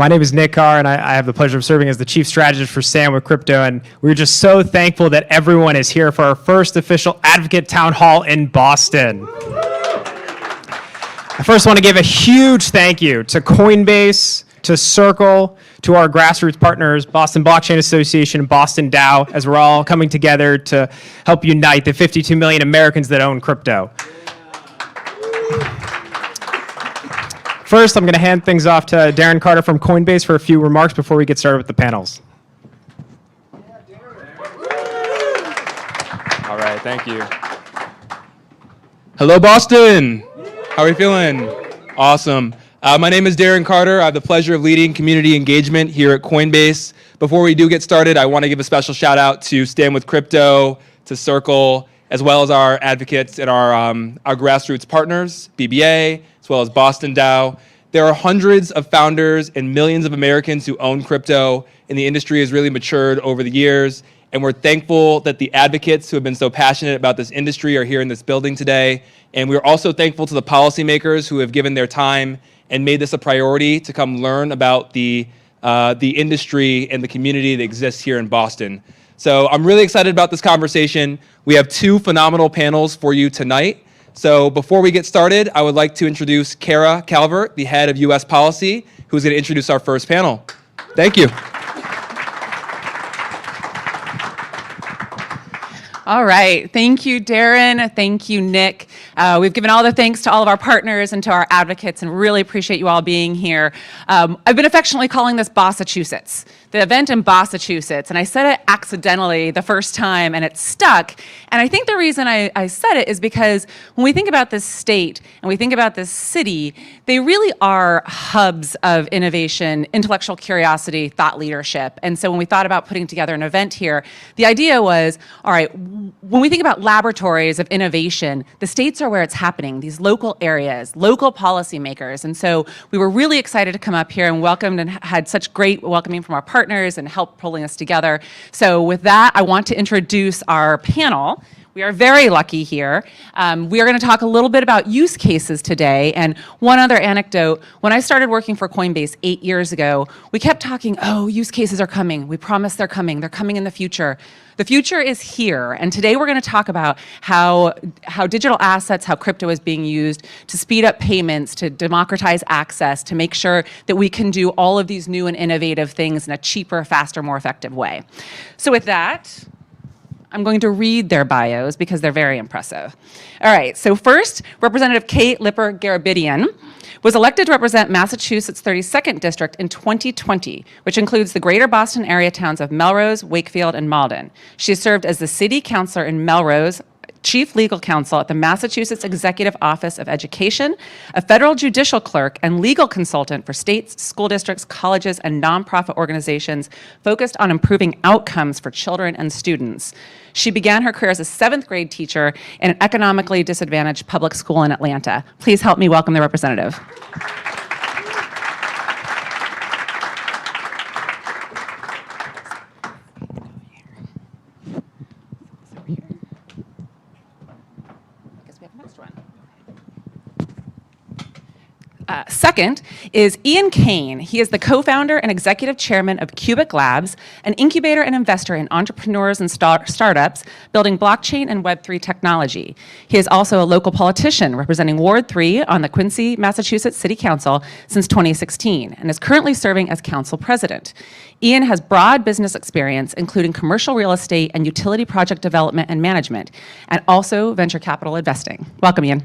My name is Nick Carr, and I have the pleasure of serving as the chief strategist for Stand with Crypto. And we're just so thankful that everyone is here for our first official advocate town hall in Boston. I first want to give a huge thank you to Coinbase, to Circle, to our grassroots partners, Boston Blockchain Association and Boston DAO, as we're all coming together to help unite the 52 million Americans that own crypto. First, I'm going to hand things off to Darren Carter from Coinbase for a few remarks before we get started with the panels. All right, thank you. Hello, Boston. How are we feeling? Awesome. My name is Darren Carter. I have the pleasure of leading community engagement here at Coinbase. Before we do get started, I want to give a special shout out to Stand with Crypto, to Circle, as well as our advocates and our grassroots partners, BBA, as well as Boston DAO. There are hundreds of founders and millions of Americans who own crypto, and the industry has really matured over the years. And we're thankful that the advocates who have been so passionate about this industry are here in this building today. And we're also thankful to the policymakers who have given their time and made this a priority to come learn about the industry and the community that exists here in Boston. So I'm really excited about this conversation. We have two phenomenal panels for you tonight. So before we get started, I would like to introduce Kara Calvert, the head of US Policy, who's going to introduce our first panel. Thank you. All right. Thank you, Darren. Thank you, Nick. We've given all the thanks to all of our partners and to our advocates, and really appreciate you all being here. I've been affectionately calling this Bossachusets, the event in Bossachusets, and I said it accidentally the first time, and it stuck. And I think the reason I said it is because when we think about this state and we think about this city, they really are hubs of innovation, intellectual curiosity, thought leadership. And so when we thought about putting together an event here, the idea was, all right, when we think about laboratories of innovation, the states are where it's happening, these local areas, local policymakers. And so we were really excited to come up here and welcomed and had such great welcoming from our partners and help pulling us together. So with that, I want to introduce our panel. We are very lucky here. We are going to talk a little bit about use cases today. And one other anecdote, when I started working for Coinbase 8 years ago, we kept talking, oh, use cases are coming. We promise they're coming in the future. The future is here, and today we're going to talk about how digital assets, how crypto is being used to speed up payments, to democratize access, to make sure that we can do all of these new and innovative things in a cheaper, faster, more effective way. So with that, I'm going to read their bios because they're very impressive. All right, so first, Representative Kate Lipper-Garabedian was elected to represent Massachusetts' 32nd District in 2020, which includes the greater Boston area towns of Melrose, Wakefield, and Malden. She served as the city councilor in Melrose, chief legal counsel at the Massachusetts Executive Office of Education, a federal judicial clerk, and legal consultant for states, school districts, colleges, and nonprofit organizations focused on improving outcomes for children and students. She began her career as a 7th grade teacher in an economically disadvantaged public school in Atlanta. Please help me welcome the representative. Second is Ian Kane. He is the co-founder and executive chairman of Cubic Labs, an incubator and investor in entrepreneurs and startups building blockchain and Web3 technology. He is also a local politician representing Ward 3 on the Quincy, Massachusetts City Council since 2016 and is currently serving as council president. Ian has broad business experience, including commercial real estate and utility project development and management, and also venture capital investing. Welcome, Ian.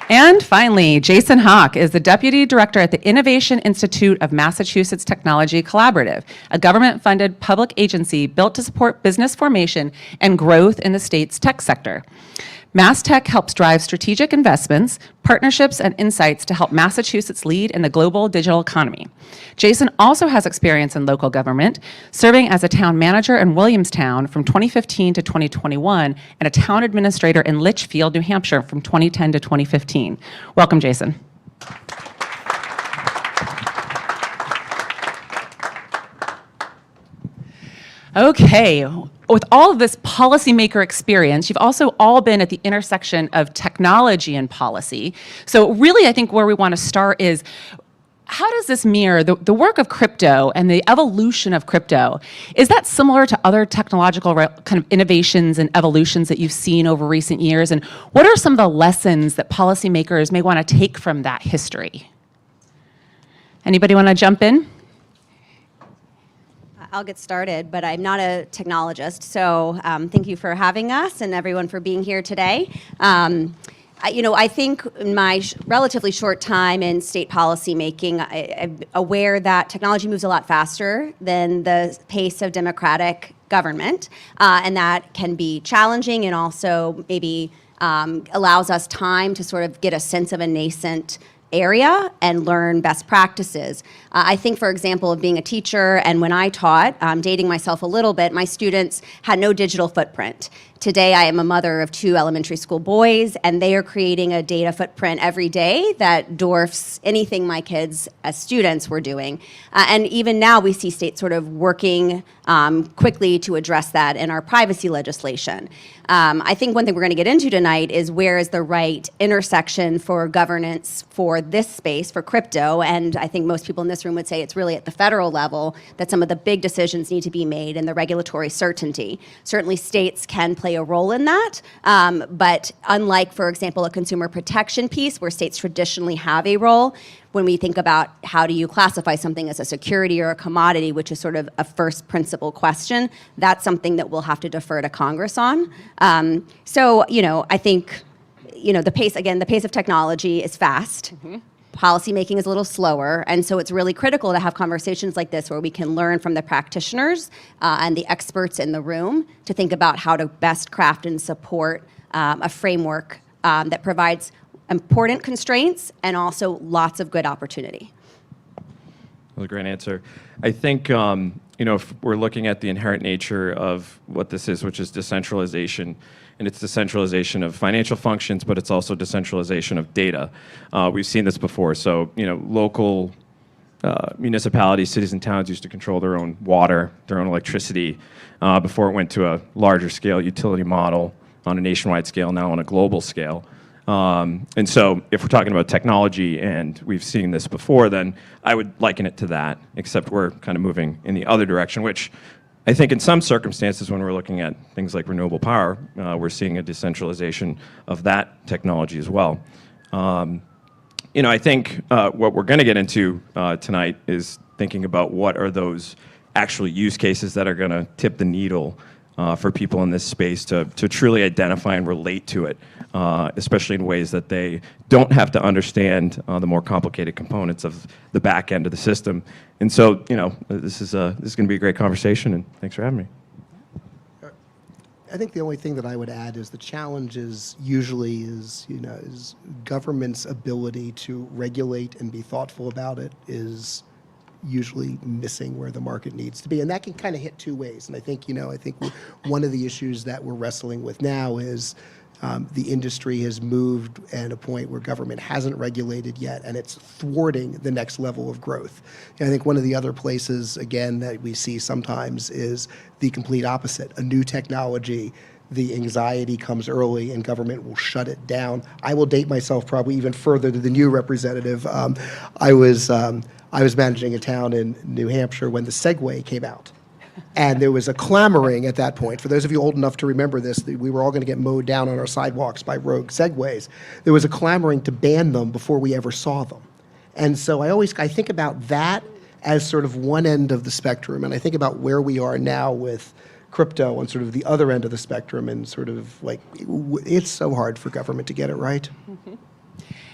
And finally, Jason Hawk is the Deputy Director at the Innovation Institute of Massachusetts Technology Collaborative, a government-funded public agency built to support business formation and growth in the state's tech sector. MassTech helps drive strategic investments, partnerships, and insights to help Massachusetts lead in the global digital economy. Jason also has experience in local government, serving as a town manager in Williamstown from 2015 to 2021, and a town administrator in Litchfield, New Hampshire from 2010 to 2015. Welcome, Jason. Okay, with all of this policymaker experience, you've also all been at the intersection of technology and policy. So really, I think where we want to start is, how does this mirror the work of crypto and the evolution of crypto? Is that similar to other technological kind of innovations and evolutions that you've seen over recent years? And what are some of the lessons that policymakers may want to take from that history? Anybody want to jump in? I'll get started, but I'm not a technologist, so thank you for having us and everyone for being here today. I think in my relatively short time in state policy making, I'm aware that technology moves a lot faster than the pace of democratic government, and that can be challenging and also maybe allows us time to sort of get a sense of a nascent area and learn best practices. I think, for example, of being a teacher, and when I taught, dating myself a little bit, my students had no digital footprint. Today, I am a mother of 2 elementary school boys, and they are creating a data footprint every day that dwarfs anything my kids as students were doing. And even now, we see states sort of working quickly to address that in our privacy legislation. I think one thing we're going to get into tonight is where is the right intersection for governance for this space, for crypto, and I think most people in this room would say it's really at the federal level that some of the big decisions need to be made and the regulatory certainty. Certainly states can play a role in that, but unlike, for example, a consumer protection piece where states traditionally have a role, when we think about how do you classify something as a security or a commodity, which is sort of a first principle question, that's something that we'll have to defer to Congress on. I think, the pace of technology is fast. Policy making is a little slower, and so it's really critical to have conversations like this where we can learn from the practitioners and the experts in the room to think about how to best craft and support a framework that provides important constraints and also lots of good opportunity. That was a great answer. I think, if we're looking at the inherent nature of what this is, which is decentralization, and it's decentralization of financial functions, but it's also decentralization of data. We've seen this before. So, local municipalities, cities, and towns used to control their own water, their own electricity, before it went to a larger scale utility model on a nationwide scale, now on a global scale. And so if we're talking about technology and we've seen this before, then I would liken it to that, except we're kind of moving in the other direction, which I think in some circumstances when we're looking at things like renewable power, we're seeing a decentralization of that technology as well. I think what we're going to get into tonight is thinking about what are those actual use cases that are going to tip the needle for people in this space to truly identify and relate to it, especially in ways that they don't have to understand the more complicated components of the back end of the system. And so, this is going to be a great conversation, and thanks for having me. I think the only thing that I would add is the challenge is usually is government's ability to regulate and be thoughtful about it is usually missing where the market needs to be, and that can kind of hit 2 ways. And I think one of the issues that we're wrestling with now is the industry has moved at a point where government hasn't regulated yet, and it's thwarting the next level of growth. And I think one of the other places, again, that we see sometimes is the complete opposite. A new technology, the anxiety comes early and government will shut it down. I will date myself probably even further than you, Representative. I was managing a town in New Hampshire when the Segway came out. And there was a clamoring at that point. For those of you old enough to remember this, we were all going to get mowed down on our sidewalks by rogue Segways. There was a clamoring to ban them before we ever saw them. And so I think about that as sort of one end of the spectrum, and I think about where we are now with crypto on sort of the other end of the spectrum, and sort of like, it's so hard for government to get it right. Mm-hmm.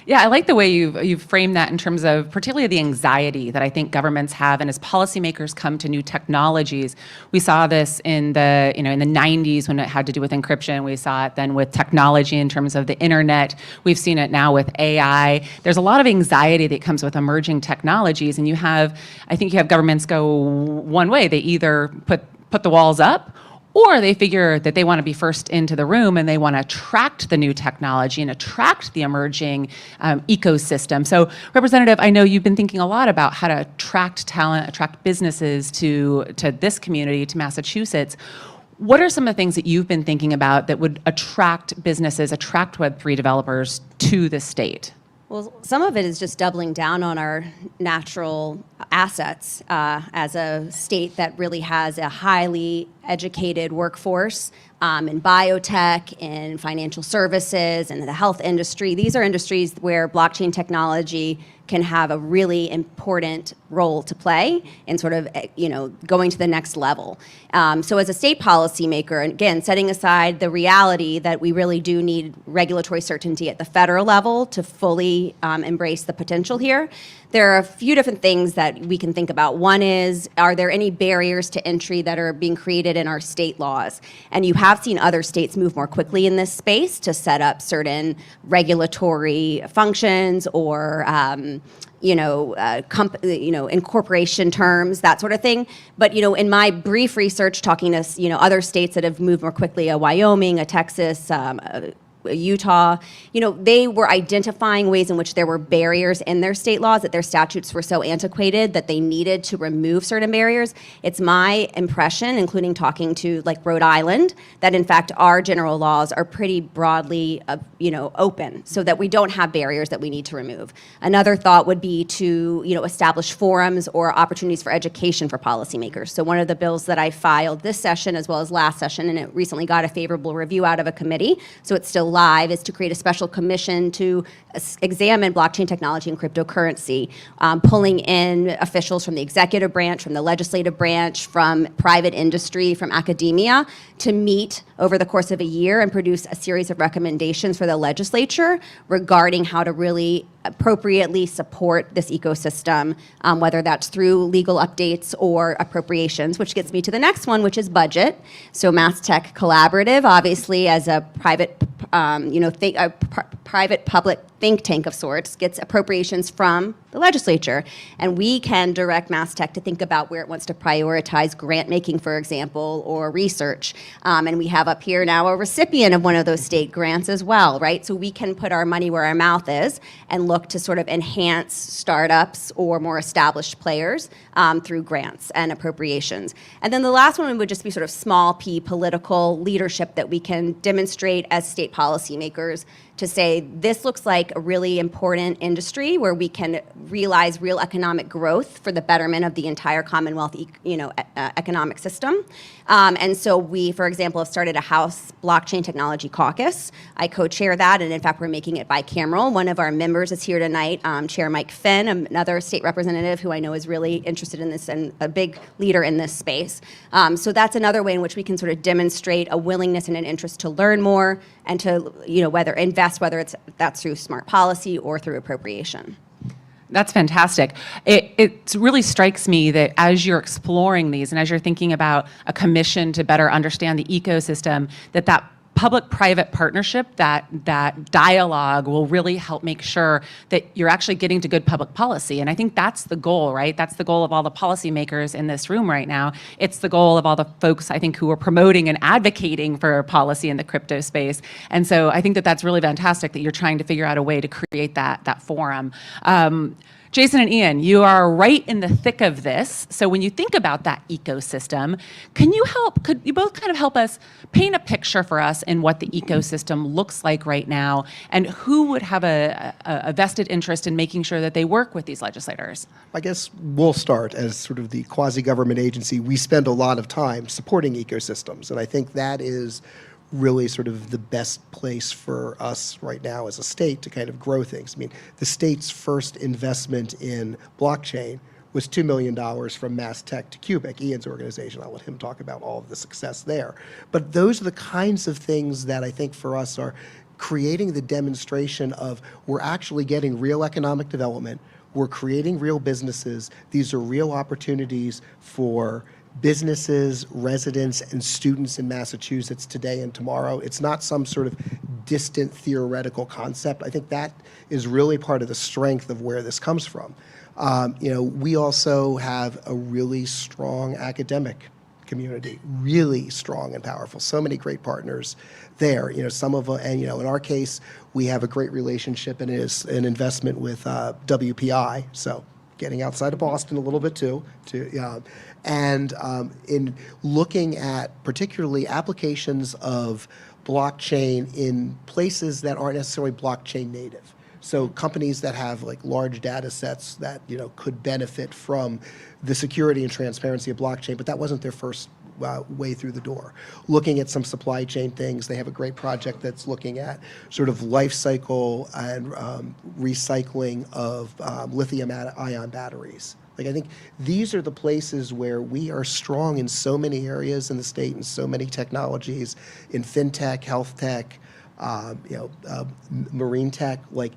Yeah, I like the way you've framed that in terms of particularly the anxiety that I think governments have, and as policymakers come to new technologies. We saw this in the in the 90s when it had to do with encryption. We saw it then with technology in terms of the internet. We've seen it now with AI. There's a lot of anxiety that comes with emerging technologies, and I think you have governments go one way. They either put the walls up, or they figure that they want to be first into the room and they want to attract the new technology and attract the emerging ecosystem. So, Representative, I know you've been thinking a lot about how to attract talent, attract businesses to this community, to Massachusetts. What are some of the things that you've been thinking about that would attract businesses, attract Web3 developers to the state? Well, some of it is just doubling down on our natural assets as a state that really has a highly educated workforce in biotech, in financial services, and the health industry. These are industries where blockchain technology can have a really important role to play in sort of, going to the next level. So as a state policymaker, and again, setting aside the reality that we really do need regulatory certainty at the federal level to fully embrace the potential here, there are a few different things that we can think about. One is, are there any barriers to entry that are being created in our state laws? And you have seen other states move more quickly in this space to set up certain regulatory functions or incorporation terms, that sort of thing. But, in my brief research, talking to, other states that have moved more quickly, a Wyoming, a Texas, Utah, they were identifying ways in which there were barriers in their state laws, that their statutes were so antiquated that they needed to remove certain barriers. It's my impression, including talking to like Rhode Island, that in fact our general laws are pretty broadly, open, so that we don't have barriers that we need to remove. Another thought would be to, establish forums or opportunities for education for policymakers. So one of the bills that I filed this session as well as last session, and it recently got a favorable review out of a committee, so it's still live, is to create a special commission to examine blockchain technology and cryptocurrency, pulling in officials from the executive branch, from the legislative branch, from private industry, from academia, to meet over the course of a year and produce a series of recommendations for the legislature regarding how to really appropriately support this ecosystem, whether that's through legal updates or appropriations, which gets me to the next one, which is budget. So Mass Tech Collaborative, obviously, as a private, private-public think tank of sorts, gets appropriations from the legislature. And we can direct Mass Tech to think about where it wants to prioritize grant making, for example, or research. And we have up here now a recipient of one of those state grants as well, right? So we can put our money where our mouth is and look to sort of enhance startups or more established players through grants and appropriations. And then the last one would just be sort of small p political leadership that we can demonstrate as state policymakers to say, this looks like a really important industry where we can realize real economic growth for the betterment of the entire Commonwealth, economic system. And so we, for example, have started a House Blockchain Technology Caucus. I co-chair that, and in fact, we're making it bicameral. One of our members is here tonight, Chair Mike Finn, another state representative who I know is really interested in this and a big leader in this space. So that's another way in which we can sort of demonstrate a willingness and an interest to learn more and to, whether that's through smart policy or through appropriation. That's fantastic. It really strikes me that as you're exploring these and as you're thinking about a commission to better understand the ecosystem, that public-private partnership, that dialogue will really help make sure that you're actually getting to good public policy. And I think that's the goal, right? That's the goal of all the policymakers in this room right now. It's the goal of all the folks, I think, who are promoting and advocating for policy in the crypto space. And so I think that that's really fantastic that you're trying to figure out a way to create that forum. Jason and Ian, you are right in the thick of this. So when you think about that ecosystem, could you both kind of help us paint a picture for us in what the ecosystem looks like right now, and who would have a vested interest in making sure that they work with these legislators? I guess we'll start as sort of the quasi-government agency. We spend a lot of time supporting ecosystems, and I think that is really sort of the best place for us right now as a state to kind of grow things. I mean, the state's first investment in blockchain was $2 million from Mass Tech to Cubic, Ian's organization. I'll let him talk about all of the success there. But those are the kinds of things that I think for us are creating the demonstration of we're actually getting real economic development, we're creating real businesses, these are real opportunities for businesses, residents, and students in Massachusetts today and tomorrow. It's not some sort of distant theoretical concept. I think that is really part of the strength of where this comes from. We also have a really strong academic community, really strong and powerful. So many great partners there. Some of them, and in our case, we have a great relationship and is an investment with WPI. So getting outside of Boston a little bit too. And in looking at particularly applications of blockchain in places that aren't necessarily blockchain native. So companies that have like large data sets that could benefit from the security and transparency of blockchain, but that wasn't their first way through the door. Looking at some supply chain things, they have a great project that's looking at sort of life cycle and recycling of lithium-ion batteries. Like, I think these are the places where we are strong in so many areas in the state and so many technologies, in fintech, health tech, marine tech, like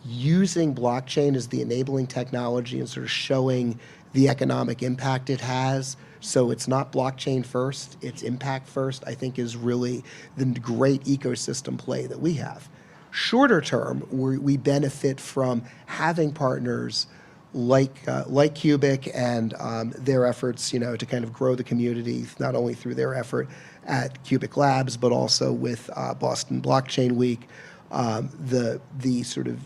using blockchain as the enabling technology and sort of showing the economic impact it has. So it's not blockchain first, it's impact first, I think is really the great ecosystem play that we have. Shorter term, we benefit from having partners like Cubic and their efforts, to kind of grow the community, not only through their effort at Cubic Labs, but also with Boston Blockchain Week, the sort of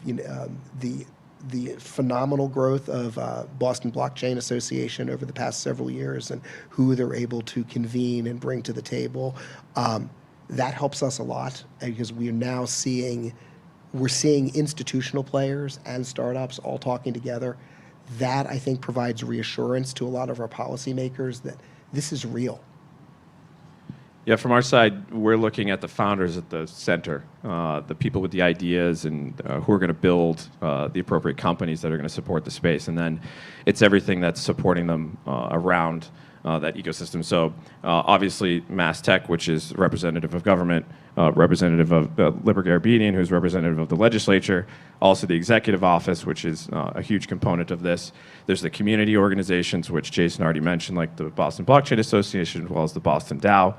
the phenomenal growth of Boston Blockchain Association over the past several years and who they're able to convene and bring to the table. That helps us a lot because we are now seeing institutional players and startups all talking together. That, I think, provides reassurance to a lot of our policymakers that this is real. Yeah, from our side, we're looking at the founders at the center, the people with the ideas and who are going to build the appropriate companies that are going to support the space. And then it's everything that's supporting them around that ecosystem. So obviously Mass Tech, which is representative of government, representative of Liber Garabedian, who's representative of the legislature, also the executive office, which is a huge component of this. There's the community organizations, which Jason already mentioned, like the Boston Blockchain Association, as well as the Boston DAO.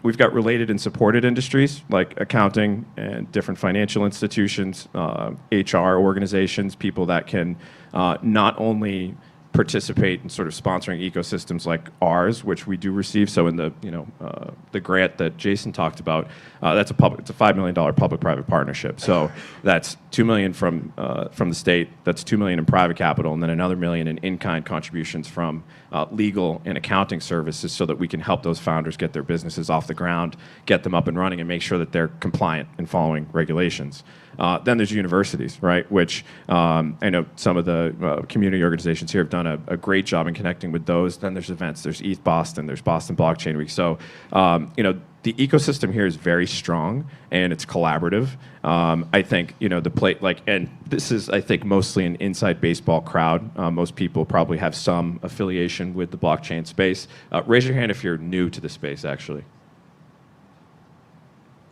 We've got related and supported industries like accounting and different financial institutions, HR organizations, people that can not only participate in sort of sponsoring ecosystems like ours, which we do receive. So in the the grant that Jason talked about, it's a $5 million public-private partnership. So that's $2 million from the state, that's $2 million in private capital, and then another $1 million in in-kind contributions from legal and accounting services, so that we can help those founders get their businesses off the ground, get them up and running, and make sure that they're compliant and following regulations. Then there's universities, right? Which I know some of the community organizations here have done a great job in connecting with those. Then there's events. There's ETH Boston. There's Boston Blockchain Week. So the ecosystem here is very strong and it's collaborative. I think and this is, I think, mostly an inside baseball crowd. Most people probably have some affiliation with the blockchain space. Raise your hand if you're new to the space, actually.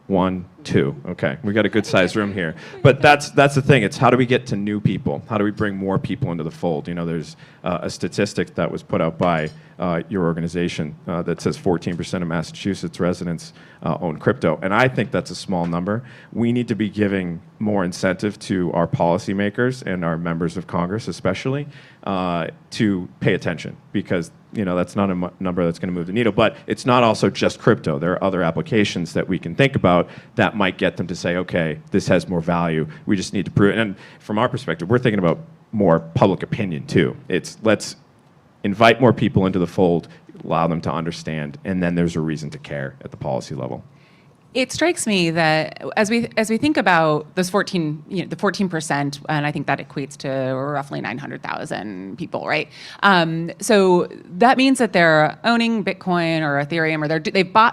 1, 2. Okay, we got a good sized room here. But that's the thing. It's how do we get to new people? How do we bring more people into the fold? There's a statistic that was put out by your organization that says 14% of Massachusetts residents own crypto, and I think that's a small number. We need to be giving more incentive to our policymakers and our members of Congress, especially, to pay attention, because that's not a number that's going to move the needle. But it's not also just crypto. There are other applications that we can think about that might get them to say, okay, this has more value. We just need to prove it. And from our perspective, we're thinking about more public opinion too. It's let's invite more people into the fold, allow them to understand, and then there's a reason to care at the policy level. It strikes me that as we think about those 14%, and I think that equates to roughly 900,000 people, right? So that means that they're owning Bitcoin or Ethereum, or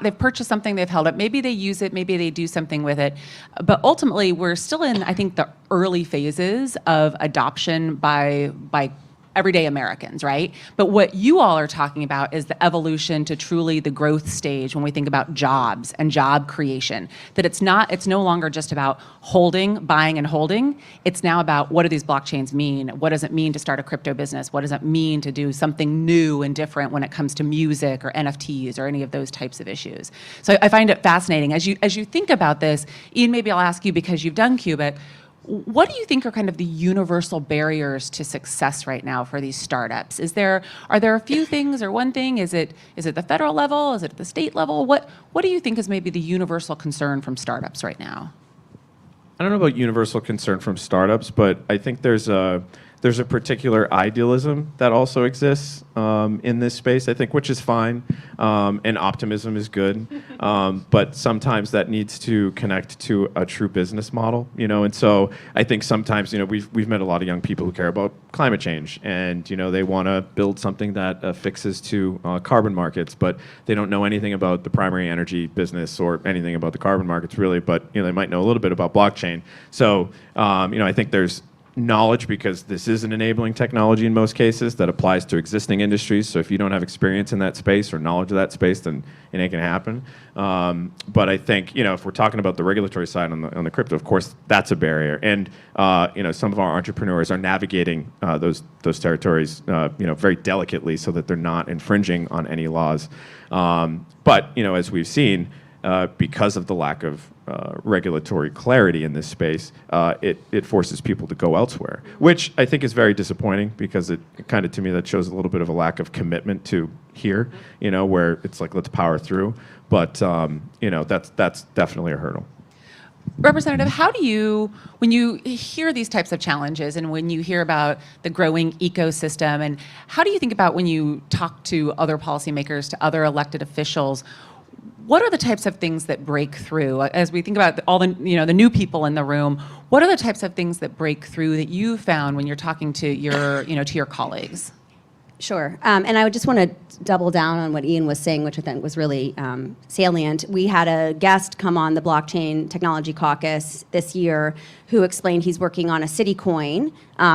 they've purchased something, they've held it. Maybe they use it, maybe they do something with it, but ultimately we're still in, I think, the early phases of adoption by everyday Americans, right? But what you all are talking about is the evolution to truly the growth stage when we think about jobs and job creation. That it's no longer just about buying and holding. It's now about, what do these blockchains mean? What does it mean to start a crypto business? What does it mean to do something new and different when it comes to music or NFTs or any of those types of issues? So I find it fascinating. As you think about this, Ian, maybe I'll ask you, because you've done Cubic, What do you think are kind of the universal barriers to success right now for these startups? Are there a few things or one thing? Is it the federal level? Is it at the state level? What do you think is maybe the universal concern from startups right now? I don't know about universal concern from startups, but I think there's a particular idealism that also exists in this space, I think, which is fine, and optimism is good, but sometimes that needs to connect to a true business model, and so I think sometimes, we've met a lot of young people who care about climate change, and, they want to build something that affixes to carbon markets, but they don't know anything about the primary energy business or anything about the carbon markets, really, but, they might know a little bit about blockchain. So, I think there's knowledge, because this is an enabling technology in most cases that applies to existing industries. So if you don't have experience in that space or knowledge of that space, then it ain't gonna happen. But I think, if we're talking about the regulatory side on the crypto, of course, that's a barrier. And some of our entrepreneurs are navigating those territories, very delicately, so that they're not infringing on any laws. But as we've seen, because of the lack of regulatory clarity in this space, it forces people to go elsewhere, which I think is very disappointing, because it kind of, to me, that shows a little bit of a lack of commitment to here, where it's like, let's power through. But, that's definitely a hurdle. Representative, how do you, when you hear these types of challenges and when you hear about the growing ecosystem, and how do you think about when you talk to other policymakers, to other elected officials, what are the types of things that break through? As we think about all the new people in the room, what are the types of things that break through that you found when you're talking to your colleagues? Sure. And I would just want to double down on what Ian was saying, which I think was really salient. We had a guest come on the Blockchain Technology Caucus this year who explained he's working on a city coin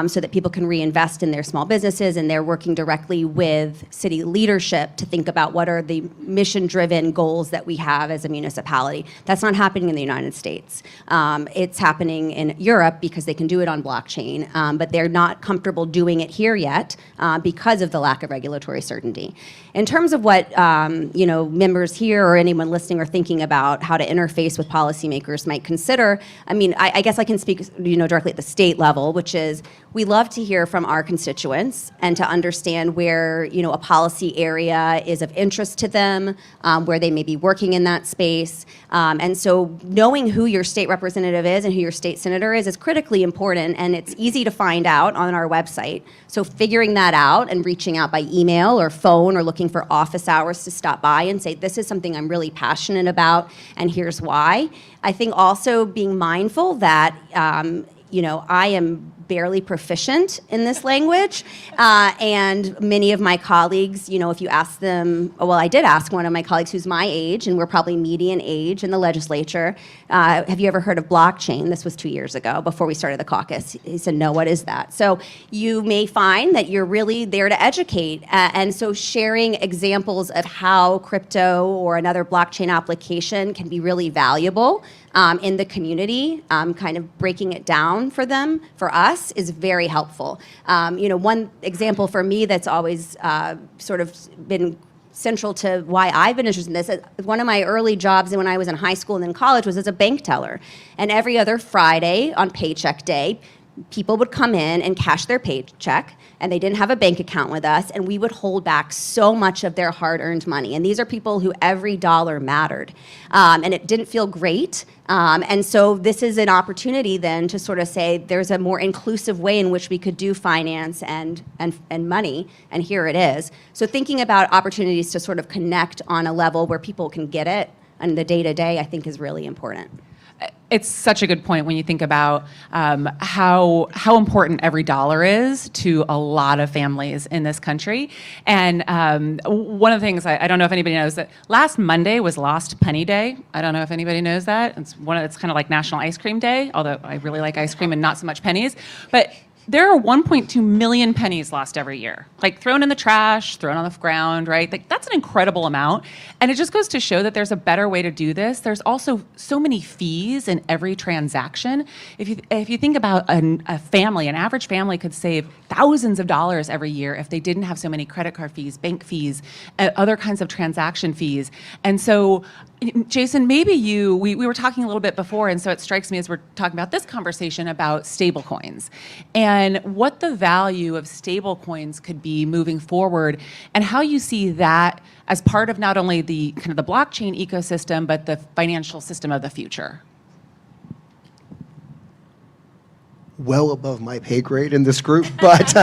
so that people can reinvest in their small businesses, and they're working directly with city leadership to think about what are the mission-driven goals that we have as a municipality. That's not happening in the United States. It's happening in Europe because they can do it on blockchain, but they're not comfortable doing it here yet because of the lack of regulatory certainty. In terms of what members here or anyone listening are thinking about how to interface with policymakers might consider, I guess I can speak directly at the state level, which is we love to hear from our constituents and to understand where a policy area is of interest to them, where they may be working in that space. And so knowing who your state representative is and who your state senator is critically important, and it's easy to find out on our website. So figuring that out and reaching out by email or phone or looking for office hours to stop by and say, this is something I'm really passionate about and here's why. I think also being mindful that I am barely proficient in this language, and many of my colleagues, if you ask them, I did ask one of my colleagues who's my age, and we're probably median age in the legislature, have you ever heard of blockchain? This was 2 years ago, before we started the caucus. He said, no, what is that? So you may find that you're really there to educate, and so sharing examples of how crypto or another blockchain application can be really valuable in the community, kind of breaking it down for them, for us, is very helpful. One example for me that's always sort of been central to why I've been interested in this, one of my early jobs when I was in high school and then college was as a bank teller. And every other Friday on paycheck day, people would come in and cash their paycheck, and they didn't have a bank account with us, and we would hold back so much of their hard-earned money. And these are people who every dollar mattered, and it didn't feel great. And so this is an opportunity then to sort of say there's a more inclusive way in which we could do finance and money, and here it is. So thinking about opportunities to sort of connect on a level where people can get it and the day-to-day, I think, is really important. It's such a good point when you think about how important every dollar is to a lot of families in this country. And one of the things I don't know if anybody knows that last Monday was Lost Penny Day. I don't know if anybody knows that. It's kind of like National Ice Cream Day, although I really like ice cream and not so much pennies. But there are 1.2 million pennies lost every year, like thrown in the trash, thrown on the ground, right? Like, that's an incredible amount. And it just goes to show that there's a better way to do this. There's also so many fees in every transaction. If you think about a family, an average family could save thousands of dollars every year if they didn't have so many credit card fees, bank fees, other kinds of transaction fees. And so, Jason, maybe we were talking a little bit before, and so it strikes me as we're talking about this conversation about stablecoins and what the value of stablecoins could be moving forward, and how you see that as part of not only the kind of the blockchain ecosystem, but the financial system of the future. Well above my pay grade in this group, but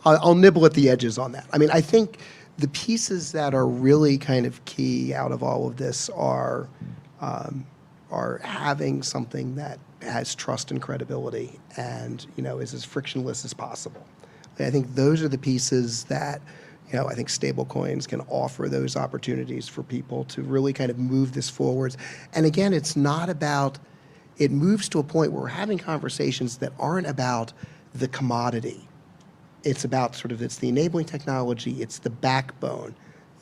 I'll nibble at the edges on that. I mean, I think the pieces that are really kind of key out of all of this are having something that has trust and credibility, and is as frictionless as possible. I think those are the pieces that I think stablecoins can offer those opportunities for people to really kind of move this forwards. And again, it's not about. It moves to a point where we're having conversations that aren't about the commodity. It's about it's the enabling technology, it's the backbone.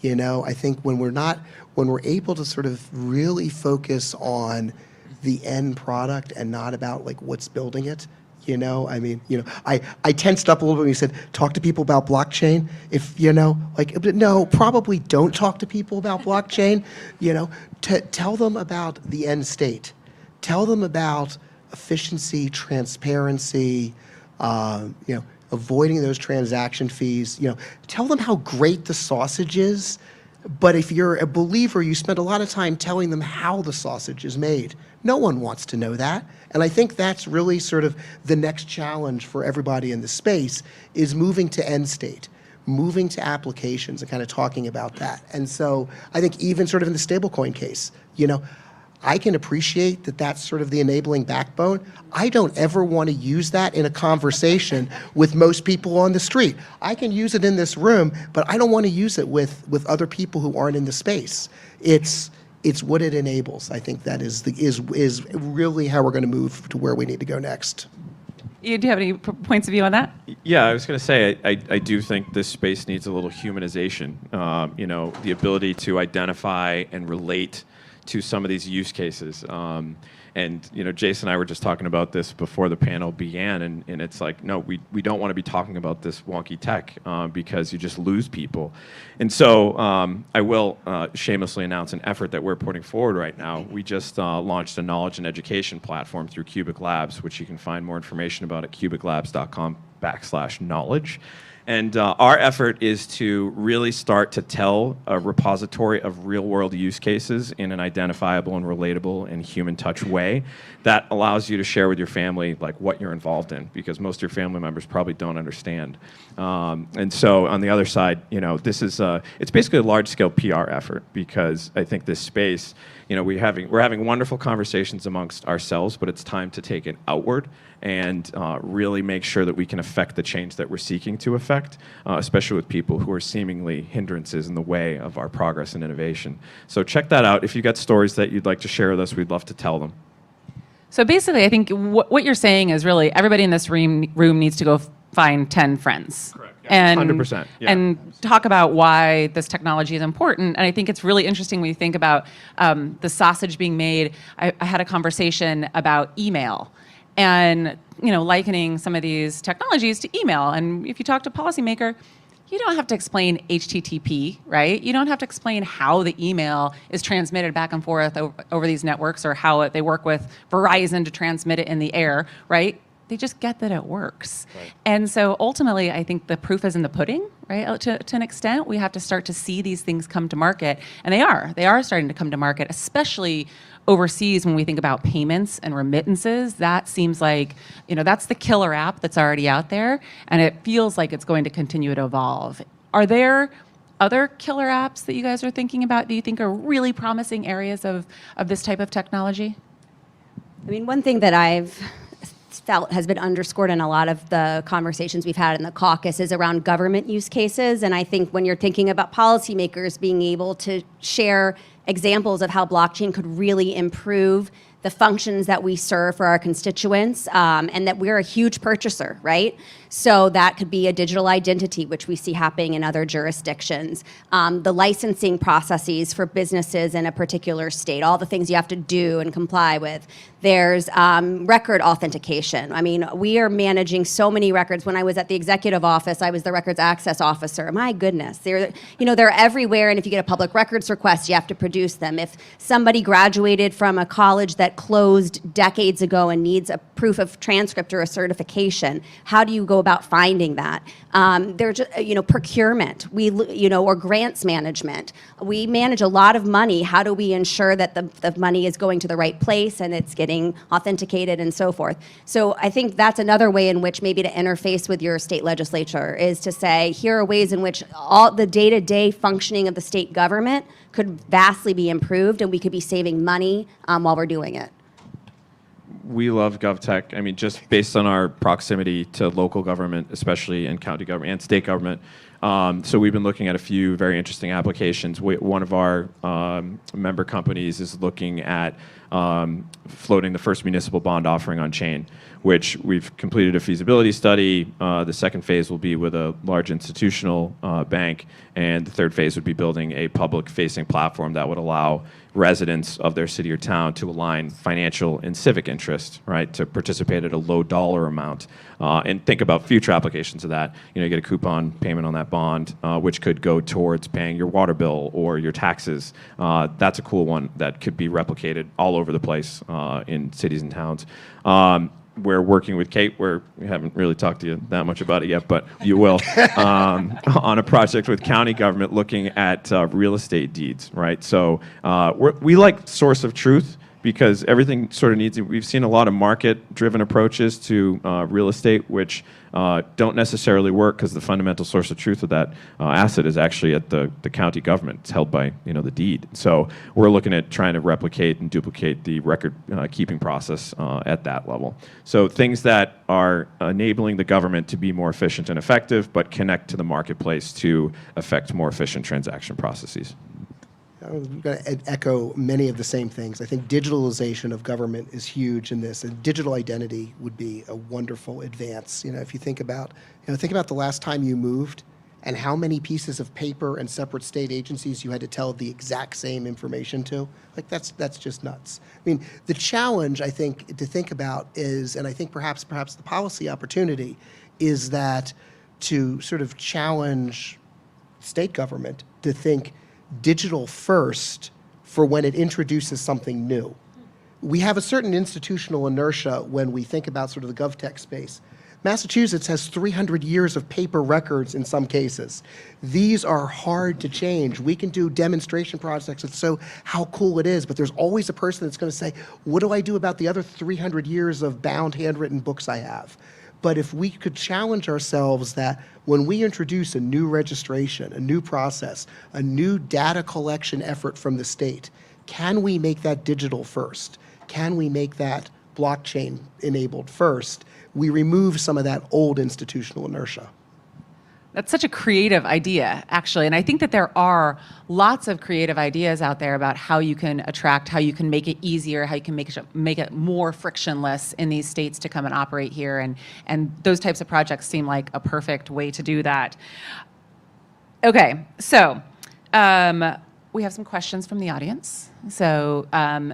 I think when we're able to sort of really focus on the end product and not about like what's building it, I tensed up a little bit when you said, talk to people about blockchain. No, probably don't talk to people about blockchain, tell them about the end state. Tell them about efficiency, transparency, avoiding those transaction fees. Tell them how great the sausage is. But if you're a believer, you spend a lot of time telling them how the sausage is made. No one wants to know that. And I think that's really sort of the next challenge for everybody in the space, is moving to end state, moving to applications and kind of talking about that. And so I think even sort of in the stablecoin case, I can appreciate that that's sort of the enabling backbone. I don't ever want to use that in a conversation with most people on the street. I can use it in this room, but I don't want to use it with other people who aren't in the space. It's what it enables. I think that is really how we're going to move to where we need to go next. Do you have any points of view on that? Yeah, I was going to say, I do think this space needs a little humanization. The ability to identify and relate to some of these use cases. Jason and I were just talking about this before the panel began, and it's like, no, we don't want to be talking about this wonky tech because you just lose people. And so I will shamelessly announce an effort that we're putting forward right now. We just launched a knowledge and education platform through Cubic Labs, which you can find more information about at cubiclabs.com/knowledge. And our effort is to really start to tell a repository of real-world use cases in an identifiable and relatable and human-touch way that allows you to share with your family like what you're involved in, because most of your family members probably don't understand. And so on the other side, this is it's basically a large-scale PR effort, because I think this space, we're having wonderful conversations amongst ourselves, but it's time to take it outward and really make sure that we can affect the change that we're seeking to affect, especially with people who are seemingly hindrances in the way of our progress and innovation. So check that out. If you've got stories that you'd like to share with us, we'd love to tell them. So basically, I think what you're saying is really everybody in this room needs to go find 10 friends. Correct. And 100%. Yeah. And talk about why this technology is important. And I think it's really interesting when you think about the sausage being made. I had a conversation about email, and likening some of these technologies to email. And if you talk to a policymaker, you don't have to explain HTTP, right? You don't have to explain how the email is transmitted back and forth over these networks, or how they work with Verizon to transmit it in the air, right? They just get that it works. Right. And so ultimately, I think the proof is in the pudding, right? To an extent, we have to start to see these things come to market. And they are starting to come to market, especially overseas when we think about payments and remittances. That seems like, that's the killer app that's already out there. And it feels like it's going to continue to evolve. Are there other killer apps that you guys are thinking about, do you think are really promising areas of this type of technology? I mean, one thing that I've felt has been underscored in a lot of the conversations we've had in the caucus is around government use cases. And I think when you're thinking about policymakers being able to share examples of how blockchain could really improve the functions that we serve for our constituents, and that we're a huge purchaser, right? So that could be a digital identity, which we see happening in other jurisdictions. The licensing processes for businesses in a particular state, all the things you have to do and comply with. There's record authentication. I mean, we are managing so many records. When I was at the executive office, I was the records access officer. My goodness, they're everywhere, and if you get a public records request, you have to produce them. If somebody graduated from a college that closed decades ago and needs a proof of transcript or a certification, how do you go about finding that? They're just, procurement, or grants management. We manage a lot of money. How do we ensure that the money is going to the right place and it's getting authenticated and so forth? So I think that's another way in which maybe to interface with your state legislature is to say, here are ways in which all the day-to-day functioning of the state government could vastly be improved, and we could be saving money while we're doing it. We love GovTech. I mean, just based on our proximity to local government, especially in county government and state government. So we've been looking at a few very interesting applications. One of our member companies is looking at floating the first municipal bond offering on chain, which we've completed a feasibility study. The second phase will be with a large institutional bank, and the third phase would be building a public-facing platform that would allow residents of their city or town to align financial and civic interest, right, to participate at a low dollar amount, and think about future applications of that. You get a coupon payment on that bond, which could go towards paying your water bill or your taxes. That's a cool one that could be replicated all over the place in cities and towns. We're working with Kate, where we haven't really talked to you that much about it yet, but you will, on a project with county government looking at real estate deeds, right? So we like source of truth because everything sort of needs, we've seen a lot of market-driven approaches to real estate, which don't necessarily work because the fundamental source of truth of that asset is actually at the county government. It's held by the deed. So we're looking at trying to replicate and duplicate the record keeping process at that level. So things that are enabling the government to be more efficient and effective, but connect to the marketplace to affect more efficient transaction processes. I'm going to echo many of the same things. I think digitalization of government is huge in this, and digital identity would be a wonderful advance. If you think about, the last time you moved, and how many pieces of paper and separate state agencies you had to tell the exact same information to. Like that's just nuts. I mean, the challenge I think to think about is, and I think perhaps the policy opportunity is that to sort of challenge state government to think digital first for when it introduces something new. We have a certain institutional inertia when we think about sort of the GovTech space. Massachusetts has 300 years of paper records in some cases. These are hard to change. We can do demonstration projects and so how cool it is, but there's always a person that's going to say, what do I do about the other 300 years of bound handwritten books I have? But if we could challenge ourselves that when we introduce a new registration, a new process, a new data collection effort from the state, can we make that digital first? Can we make that blockchain enabled first? We remove some of that old institutional inertia. That's such a creative idea, actually. And I think that there are lots of creative ideas out there about how you can attract, how you can make it easier, how you can make it more frictionless in these states to come and operate here. And those types of projects seem like a perfect way to do that. Okay, so we have some questions from the audience. So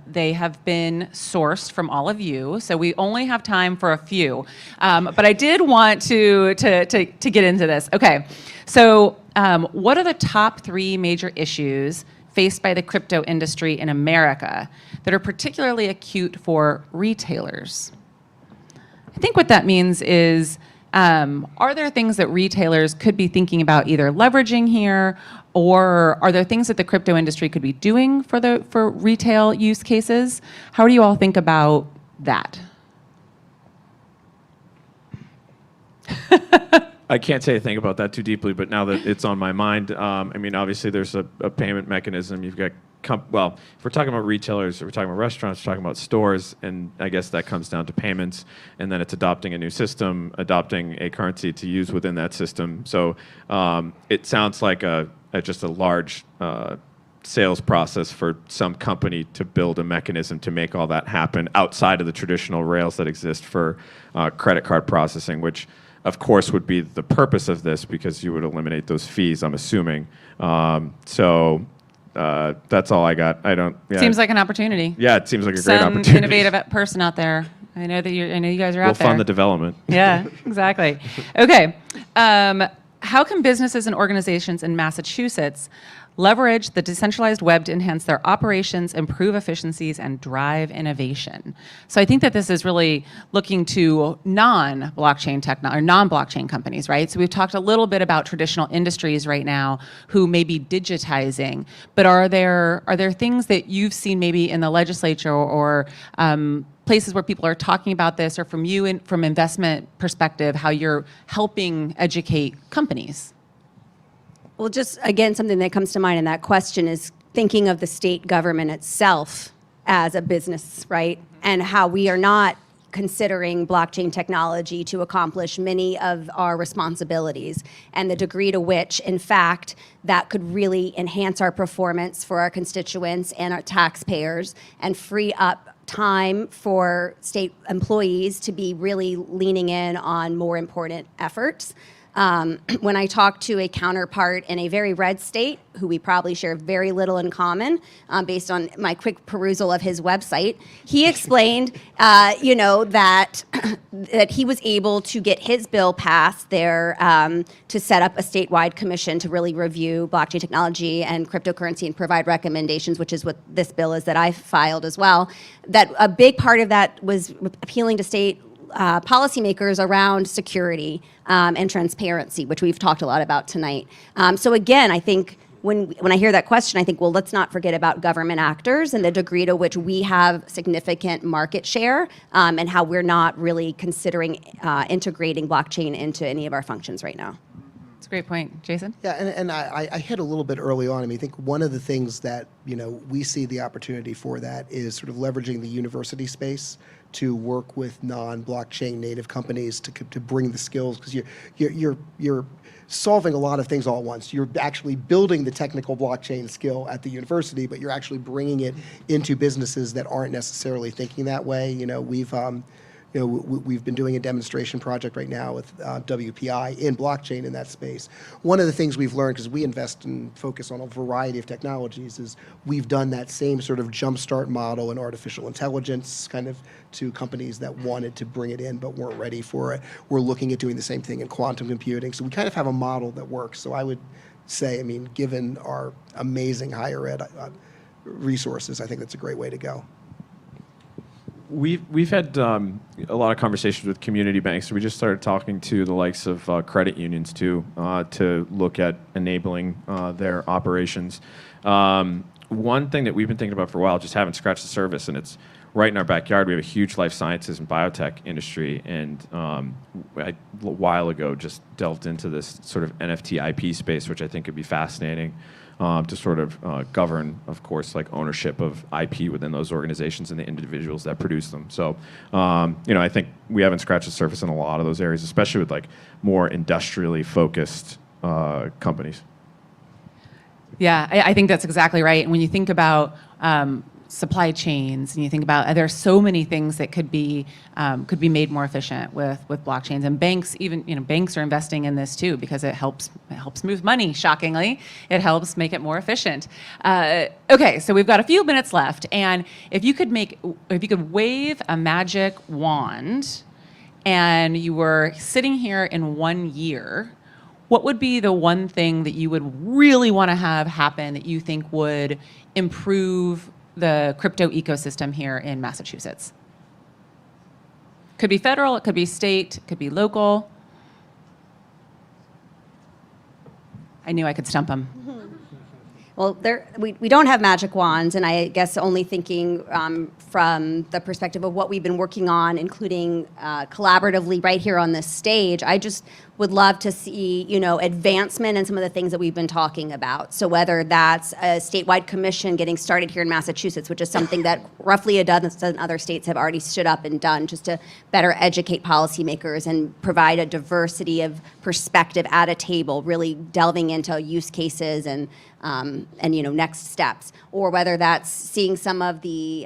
they have been sourced from all of you. So we only have time for a few. But I did want to get into this. Okay, so what are the top 3 major issues faced by the crypto industry in America that are particularly acute for retailers? I think what that means is, are there things that retailers could be thinking about either leveraging here, or are there things that the crypto industry could be doing for retail use cases? How do you all think about that? I can't say a thing about that too deeply, but now that it's on my mind, I mean, obviously there's a payment mechanism. You've got, well, if we're talking about retailers, if we're talking about restaurants, we're talking about stores, and I guess that comes down to payments, and then it's adopting a new system, adopting a currency to use within that system. So it sounds like just a large sales process for some company to build a mechanism to make all that happen outside of the traditional rails that exist for credit card processing, which of course would be the purpose of this because you would eliminate those fees, I'm assuming. That's all I got. I don't. Yeah. Seems like an opportunity. Yeah, it seems like a great Some opportunity. innovative person out there. I know you guys are out We'll there. fund the development. Yeah, exactly. Okay. How can businesses and organizations in Massachusetts leverage the decentralized web to enhance their operations, improve efficiencies, and drive innovation? So I think that this is really looking to non-blockchain companies, right? So we've talked a little bit about traditional industries right now who may be digitizing, but are there things that you've seen maybe in the legislature or places where people are talking about this, or from you and from investment perspective, how you're helping educate companies? Well, just again, something that comes to mind in that question is thinking of the state government itself as a business, right? And how we are not considering blockchain technology to accomplish many of our responsibilities, and the degree to which, in fact, that could really enhance our performance for our constituents and our taxpayers and free up time for state employees to be really leaning in on more important efforts. When I talk to a counterpart in a very red state, who we probably share very little in common, based on my quick perusal of his website, he explained, that that he was able to get his bill passed there to set up a statewide commission to really review blockchain technology and cryptocurrency and provide recommendations, which is what this bill is that I filed as well. That a big part of that was appealing to state policymakers around security and transparency, which we've talked a lot about tonight. So again, I think when I hear that question, I think, well, let's not forget about government actors and the degree to which we have significant market share and how we're not really considering integrating blockchain into any of our functions right now. That's a great point. Jason? Yeah, and I hit a little bit early on. I mean, I think one of the things that, we see the opportunity for that is sort of leveraging the university space to work with non-blockchain native companies to bring the skills, because you're solving a lot of things all at once. You're actually building the technical blockchain skill at the university, but you're actually bringing it into businesses that aren't necessarily thinking that way. We've been doing a demonstration project right now with WPI in blockchain in that space. One of the things we've learned, because we invest and focus on a variety of technologies, is we've done that same sort of jumpstart model in artificial intelligence kind of to companies that wanted to bring it in but weren't ready for it. We're looking at doing the same thing in quantum computing. So we kind of have a model that works. So I would say, given our amazing higher ed resources, I think that's a great way to go. We've had a lot of conversations with community banks. We just started talking to the likes of credit unions too, to look at enabling their operations. One thing that we've been thinking about for a while, just haven't scratched the surface, and it's right in our backyard. We have a huge life sciences and biotech industry, and a while ago just delved into this sort of NFT IP space, which I think could be fascinating. To sort of govern, of course, like ownership of IP within those organizations and the individuals that produce them. So, I think we haven't scratched the surface in a lot of those areas, especially with like more industrially focused companies. Yeah, I think that's exactly right. And when you think about supply chains, and you think about there are so many things that could be made more efficient with blockchains, and banks, even banks are investing in this too, because it helps move money. Shockingly, it helps make it more efficient. Okay, so we've got a few minutes left, and if you could wave a magic wand, and you were sitting here in 1 year, what would be the one thing that you would really want to have happen that you think would improve the crypto ecosystem here in Massachusetts? Could be federal, it could be state, it could be local. I knew I could stump them. Well, we don't have magic wands, and I guess only thinking from the perspective of what we've been working on, including collaboratively right here on this stage, I just would love to see, advancement in some of the things that we've been talking about. So whether that's a statewide commission getting started here in Massachusetts, which is something that roughly a dozen other states have already stood up and done, just to better educate policymakers and provide a diversity of perspective at a table, really delving into use cases and next steps, or whether that's seeing some of the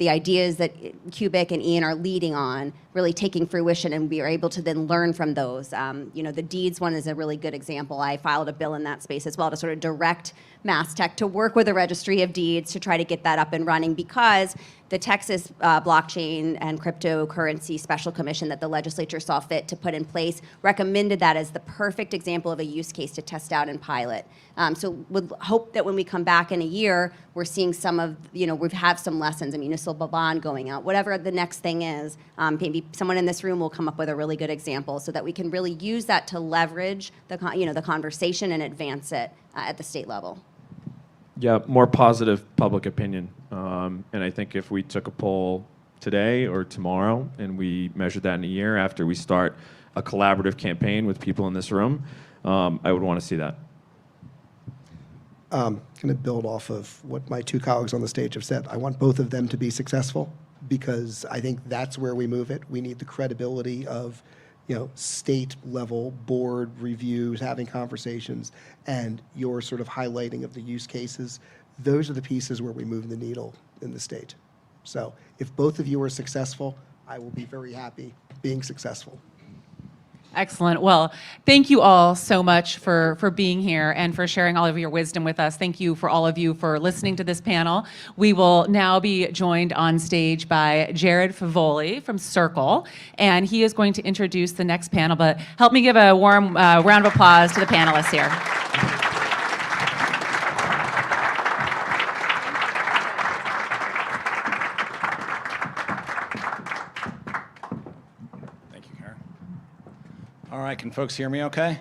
ideas that Cubic and Ian are leading on, really taking fruition, and we are able to then learn from those. The deeds one is a really good example. I filed a bill in that space as well to sort of direct MassTech to work with the Registry of Deeds to try to get that up and running, because the Texas Blockchain and Cryptocurrency Special Commission that the legislature saw fit to put in place recommended that as the perfect example of a use case to test out and pilot. So would hope that when we come back in a year, we're seeing some of, we've had some lessons, a municipal bond going out, whatever the next thing is. Maybe someone in this room will come up with a really good example so that we can really use that to leverage the conversation and advance it at the state level. Yeah, more positive public opinion. And I think if we took a poll today or tomorrow and we measured that in a year after we start a collaborative campaign with people in this room, I would want to see that. Going to build off of what my two colleagues on the stage have said. I want both of them to be successful, because I think that's where we move it. We need the credibility of, state level board reviews, having conversations, and your sort of highlighting of the use cases. Those are the pieces where we move the needle in the state. So if both of you are successful, I will be very happy being successful. Excellent. Well, thank you all so much for being here and for sharing all of your wisdom with us. Thank you for all of you for listening to this panel. We will now be joined on stage by Jared Favoli from Circle, and he is going to introduce the next panel, but help me give a warm round of applause to the panelists here. All right, can folks hear me okay?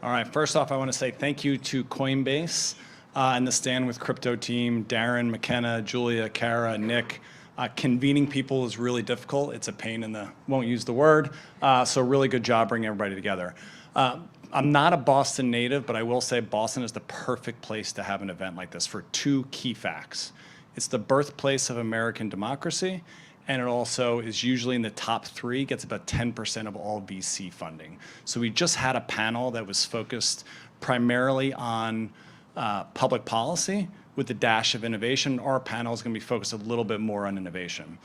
All right, first off, I want to say thank you to Coinbase and the Stand With Crypto team, Darren, McKenna, Julia, Kara, Nick. Convening people is really difficult. It's a pain in the, won't use the word, so really good job bringing everybody together. I'm not a Boston native, but I will say Boston is the perfect place to have an event like this for two key facts. It's the birthplace of American democracy, and it also is usually in the top 3, gets about 10% of all VC funding. So we just had a panel that was focused primarily on public policy with a dash of innovation. Our panel is going to be focused a little bit more on innovation.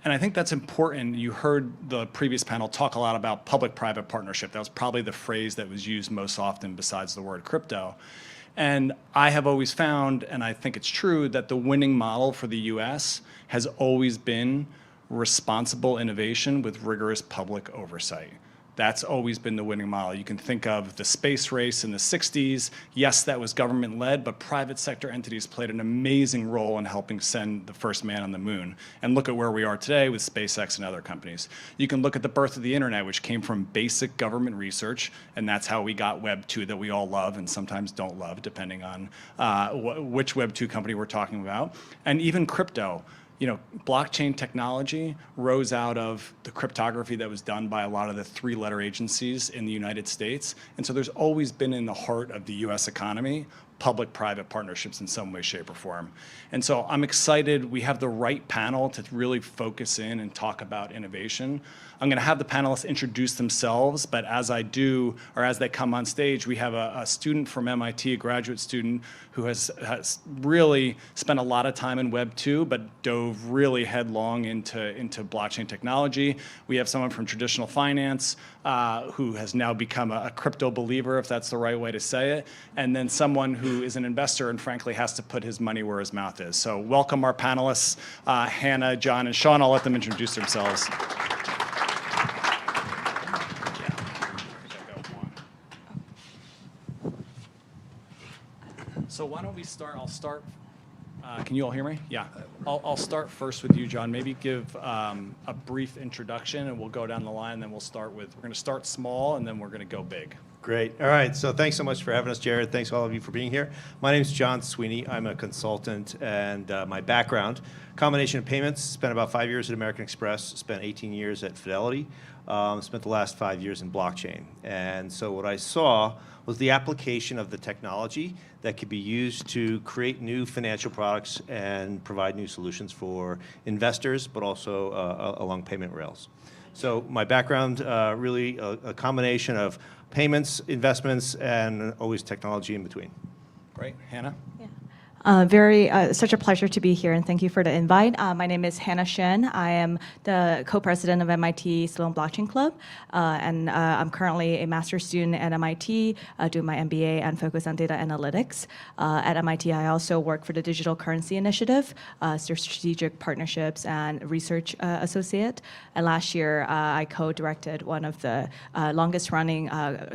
And I think that's important. You heard the previous panel talk a lot about public-private partnership. That was probably the phrase that was used most often besides the word crypto. And I have always found, and I think it's true, that the winning model for the US has always been responsible innovation with rigorous public oversight. That's always been the winning model. You can think of the space race in the 60s. Yes, that was government-led, but private sector entities played an amazing role in helping send the first man on the moon. And look at where we are today with SpaceX and other companies. You can look at the birth of the internet, which came from basic government research, and that's how we got Web 2 that we all love and sometimes don't love, depending on which Web 2 company we're talking about. And even crypto. Blockchain technology rose out of the cryptography that was done by a lot of the 3-letter agencies in the United States. And so there's always been in the heart of the US economy public-private partnerships in some way, shape, or form. And so I'm excited we have the right panel to really focus in and talk about innovation. I'm going to have the panelists introduce themselves, but as I do, or as they come on stage, we have a student from MIT, a graduate student, who has really spent a lot of time in Web 2, but dove really headlong into blockchain technology. We have someone from traditional finance who has now become a crypto believer, if that's the right way to say it, and then someone who is an investor and frankly has to put his money where his mouth is. So welcome our panelists, Hannah, John, and Sean. I'll let them introduce themselves. So why don't we start, I'll start, can you all hear me? Yeah, I'll start first with you, John. Maybe give a brief introduction and we'll go down the line and then we'll start with, we're gonna start small and then we're gonna go big. Great. All right. So thanks so much for having us, Jared. Thanks all of you for being here. My name is John Sweeney. I'm a consultant, and my background, combination of payments, spent about 5 years at American Express, spent 18 years at Fidelity, spent the last 5 years in blockchain. And so what I saw was the application of the technology that could be used to create new financial products and provide new solutions for investors, but also along payment rails. So my background, really a combination of payments, investments, and always technology in between. Great. Hannah? Such a pleasure to be here, and thank you for the invite. My name is Hannah Shen. I am the co-president of MIT Sloan Blockchain Club, and I'm currently a master's student at MIT, doing my MBA and focus on data analytics. At MIT, I also work for the Digital Currency Initiative, strategic partnerships and research associate. And last year, I co-directed one of the longest-running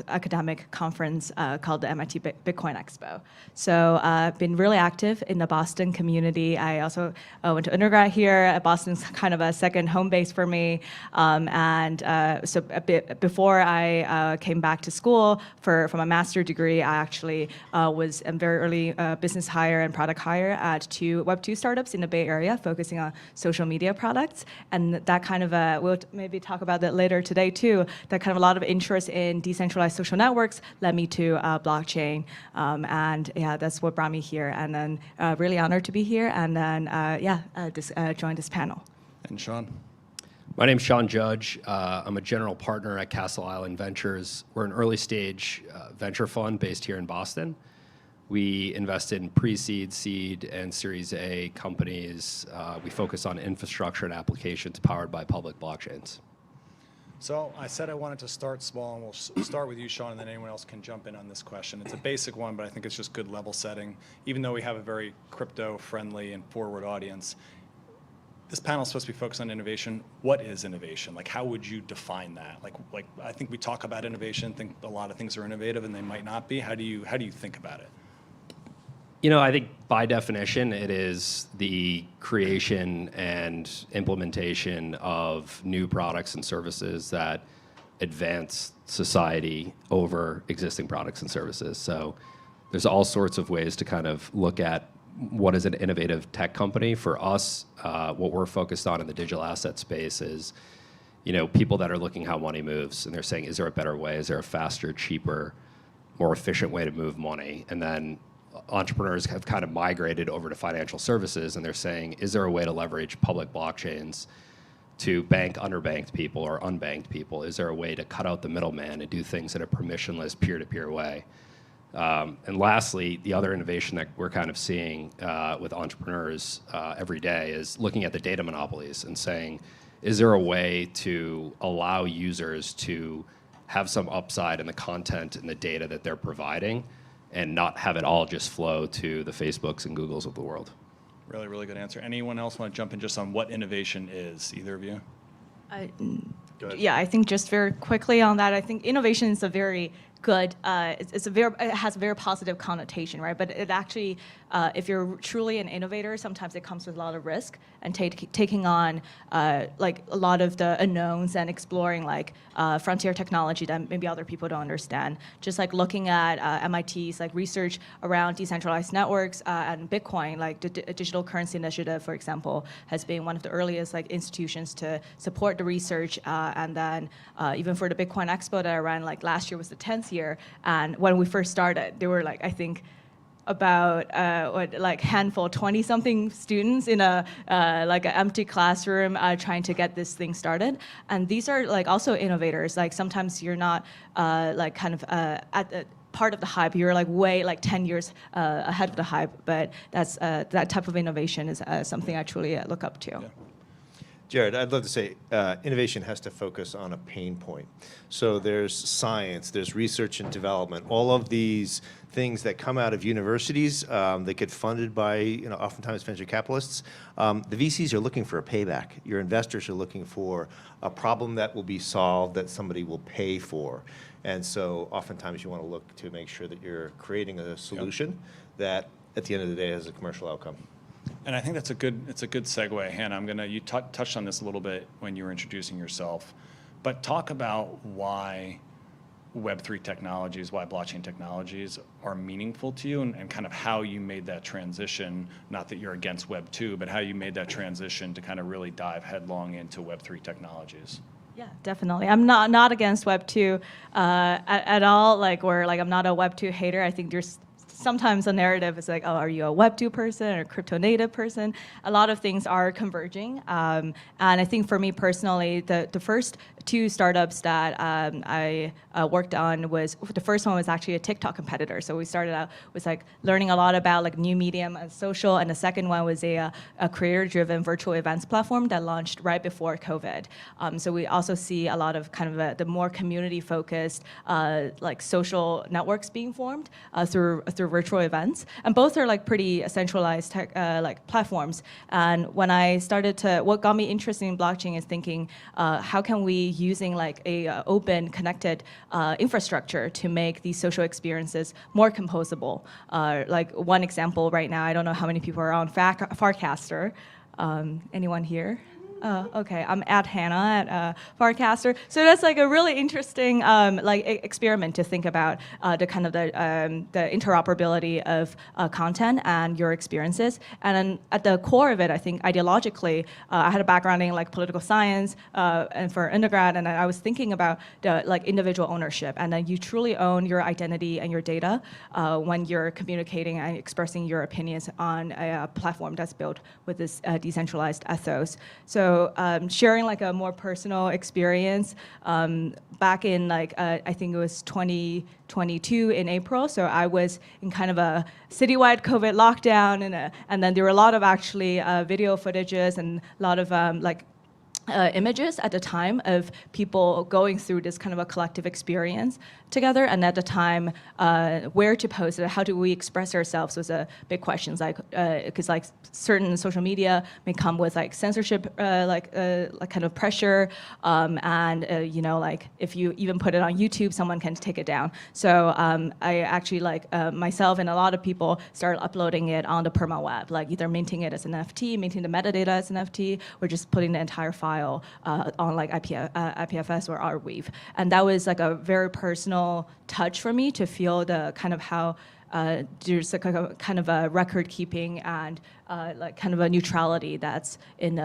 academic conference called the MIT Bitcoin Expo. So I've been really active in the Boston community. I also went to undergrad here. Boston's kind of a second home base for me. So a bit before I came back to school for my master's degree, I actually was a very early business hire and product hire at two Web2 startups in the Bay Area, focusing on social media products. And that kind of, we'll maybe talk about that later today too, that kind of a lot of interest in decentralized social networks led me to blockchain. And yeah, that's what brought me here. And then really honored to be here, and then join this panel. And Sean? My name's Sean Judge. I'm a general partner at Castle Island Ventures. We're an early stage venture fund based here in Boston. We invest in pre-seed, seed, and Series A companies. We focus on infrastructure and applications powered by public blockchains. So I said I wanted to start small, and we'll start with you, Sean, and then anyone else can jump in on this question. It's a basic one, but I think it's just good level setting. Even though we have a very crypto-friendly and forward audience, this panel is supposed to be focused on innovation. What is innovation? Like, how would you define that? Like I think we talk about innovation, think a lot of things are innovative, and they might not be. How do you think about it? You know, I think by definition, it is the creation and implementation of new products and services that advance society over existing products and services. So there's all sorts of ways to kind of look at what is an innovative tech company. For us, what we're focused on in the digital asset space is, you know, people that are looking how money moves, and they're saying, is there a better way? Is there a faster, cheaper, more efficient way to move money? And then entrepreneurs have kind of migrated over to financial services, and they're saying, is there a way to leverage public blockchains to bank underbanked people or unbanked people? Is there a way to cut out the middleman and do things in a permissionless peer-to-peer way? And lastly, the other innovation that we're kind of seeing with entrepreneurs every day is looking at the data monopolies and saying, is there a way to allow users to have some upside in the content and the data that they're providing, and not have it all just flow to the Facebooks and Googles of the world? Really, really good answer. Anyone else want to jump in just on what innovation is? Either of you? Yeah, I think just very quickly on that, I think innovation is a very good, it has a very positive connotation, right? But it actually, if you're truly an innovator, sometimes it comes with a lot of risk and taking on like a lot of the unknowns and exploring like frontier technology that maybe other people don't understand. Just like looking at MIT's like research around decentralized networks and Bitcoin, like the Digital Currency Initiative, for example, has been one of the earliest like institutions to support the research. And then even for the Bitcoin Expo that I ran, like last year was the 10th year, and when we first started, there were like I think about handful, 20-something students in a like an empty classroom trying to get this thing started. And these are like also innovators. Like sometimes you're not like kind of at the part of the hype. You're like way like 10 years ahead of the hype. But that's that type of innovation is something I truly look up to. Yeah. Jared, I'd love to say innovation has to focus on a pain point. So there's science, there's research and development, all of these things that come out of universities that get funded by, oftentimes venture capitalists. The VCs are looking for a payback. Your investors are looking for a problem that will be solved that somebody will pay for. And so oftentimes you want to look to make sure that you're creating a solution that at the end of the day has a commercial outcome. And I think it's a good segue, Hannah. You touched on this a little bit when you were introducing yourself, but talk about why Web3 technologies, why blockchain technologies are meaningful to you, and kind of how you made that transition, not that you're against Web2, but how you made that transition to kind of really dive headlong into Web3 technologies. Yeah, definitely. I'm not against Web 2 at all. I'm not a Web 2 hater. I think there's sometimes a narrative is like, oh, are you a Web 2 person or crypto native person? A lot of things are converging. And I think for me personally, the first two startups that I worked on was, the first one was actually a TikTok competitor. So we started out with like learning a lot about like new medium and social. And the second one was a creator-driven virtual events platform that launched right before COVID. So we also see a lot of kind of the more community-focused like social networks being formed through virtual events, and both are like pretty centralized tech, like platforms. And when I started to, what got me interested in blockchain is thinking, how can we using like a open, connected infrastructure to make these social experiences more composable? Like one example right now, I don't know how many people are on Farcaster. Anyone here? Okay, I'm at Hannah at Farcaster. So that's like a really interesting like experiment to think about the kind of the interoperability of content and your experiences. And then at the core of it, I think ideologically, I had a background in like political science and for undergrad, and I was thinking about the like individual ownership, and then you truly own your identity and your data when you're communicating and expressing your opinions on a platform that's built with this decentralized ethos. So sharing like a more personal experience back in like I think it was 2022 in April. So I was in kind of a citywide COVID lockdown, and then there were a lot of actually video footages and a lot of like images at the time of people going through this kind of a collective experience together, and at the time, where to post it, how do we express ourselves was a big question. Like, because like certain social media may come with like censorship, like kind of pressure, and you know, like if you even put it on YouTube, someone can take it down. So I actually like myself and a lot of people started uploading it on the perma-web, like either minting it as an NFT, minting the metadata as an NFT, or just putting the entire file on like IPFS or Arweave. And that was like a very personal touch for me to feel the kind of how there's like a kind of a record keeping and like kind of a neutrality that's in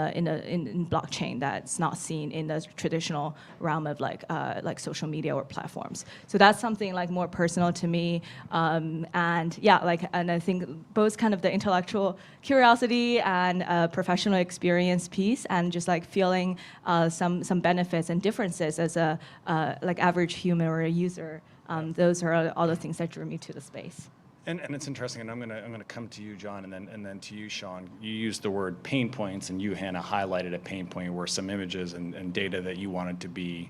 blockchain that's not seen in the traditional realm of like social media or platforms. So that's something like more personal to me, and yeah, like, and I think both kind of the intellectual curiosity and professional experience piece, and just like feeling some benefits and differences as a like average human or a user. Those are all the things that drew me to the space. And it's interesting, and I'm gonna come to you, John, and then to you, Sean. You used the word pain points, and you, Hannah, highlighted a pain point where some images and data that you wanted to be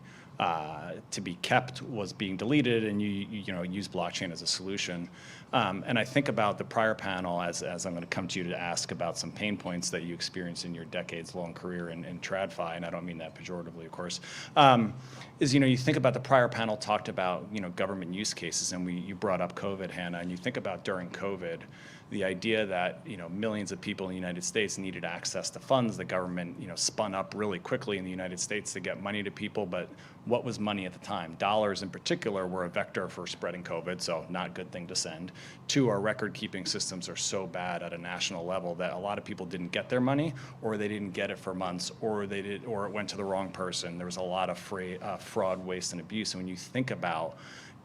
kept was being deleted, and you know, use blockchain as a solution. And I think about the prior panel as I'm going to come to you to ask about some pain points that you experienced in your decades-long career in TradFi, and I don't mean that pejoratively, of course. Is, you know, you think about the prior panel talked about, you know, government use cases, and you brought up COVID, Hannah, and you think about during COVID, the idea that, you know, millions of people in the United States needed access to funds. The government, you know, spun up really quickly in the United States to get money to people, but what was money at the time? Dollars in particular were a vector for spreading COVID, so not a good thing to send. Two, our record-keeping systems are so bad at a national level that a lot of people didn't get their money, or they didn't get it for months, or it went to the wrong person. There was a lot of fraud, waste, and abuse. And when you think about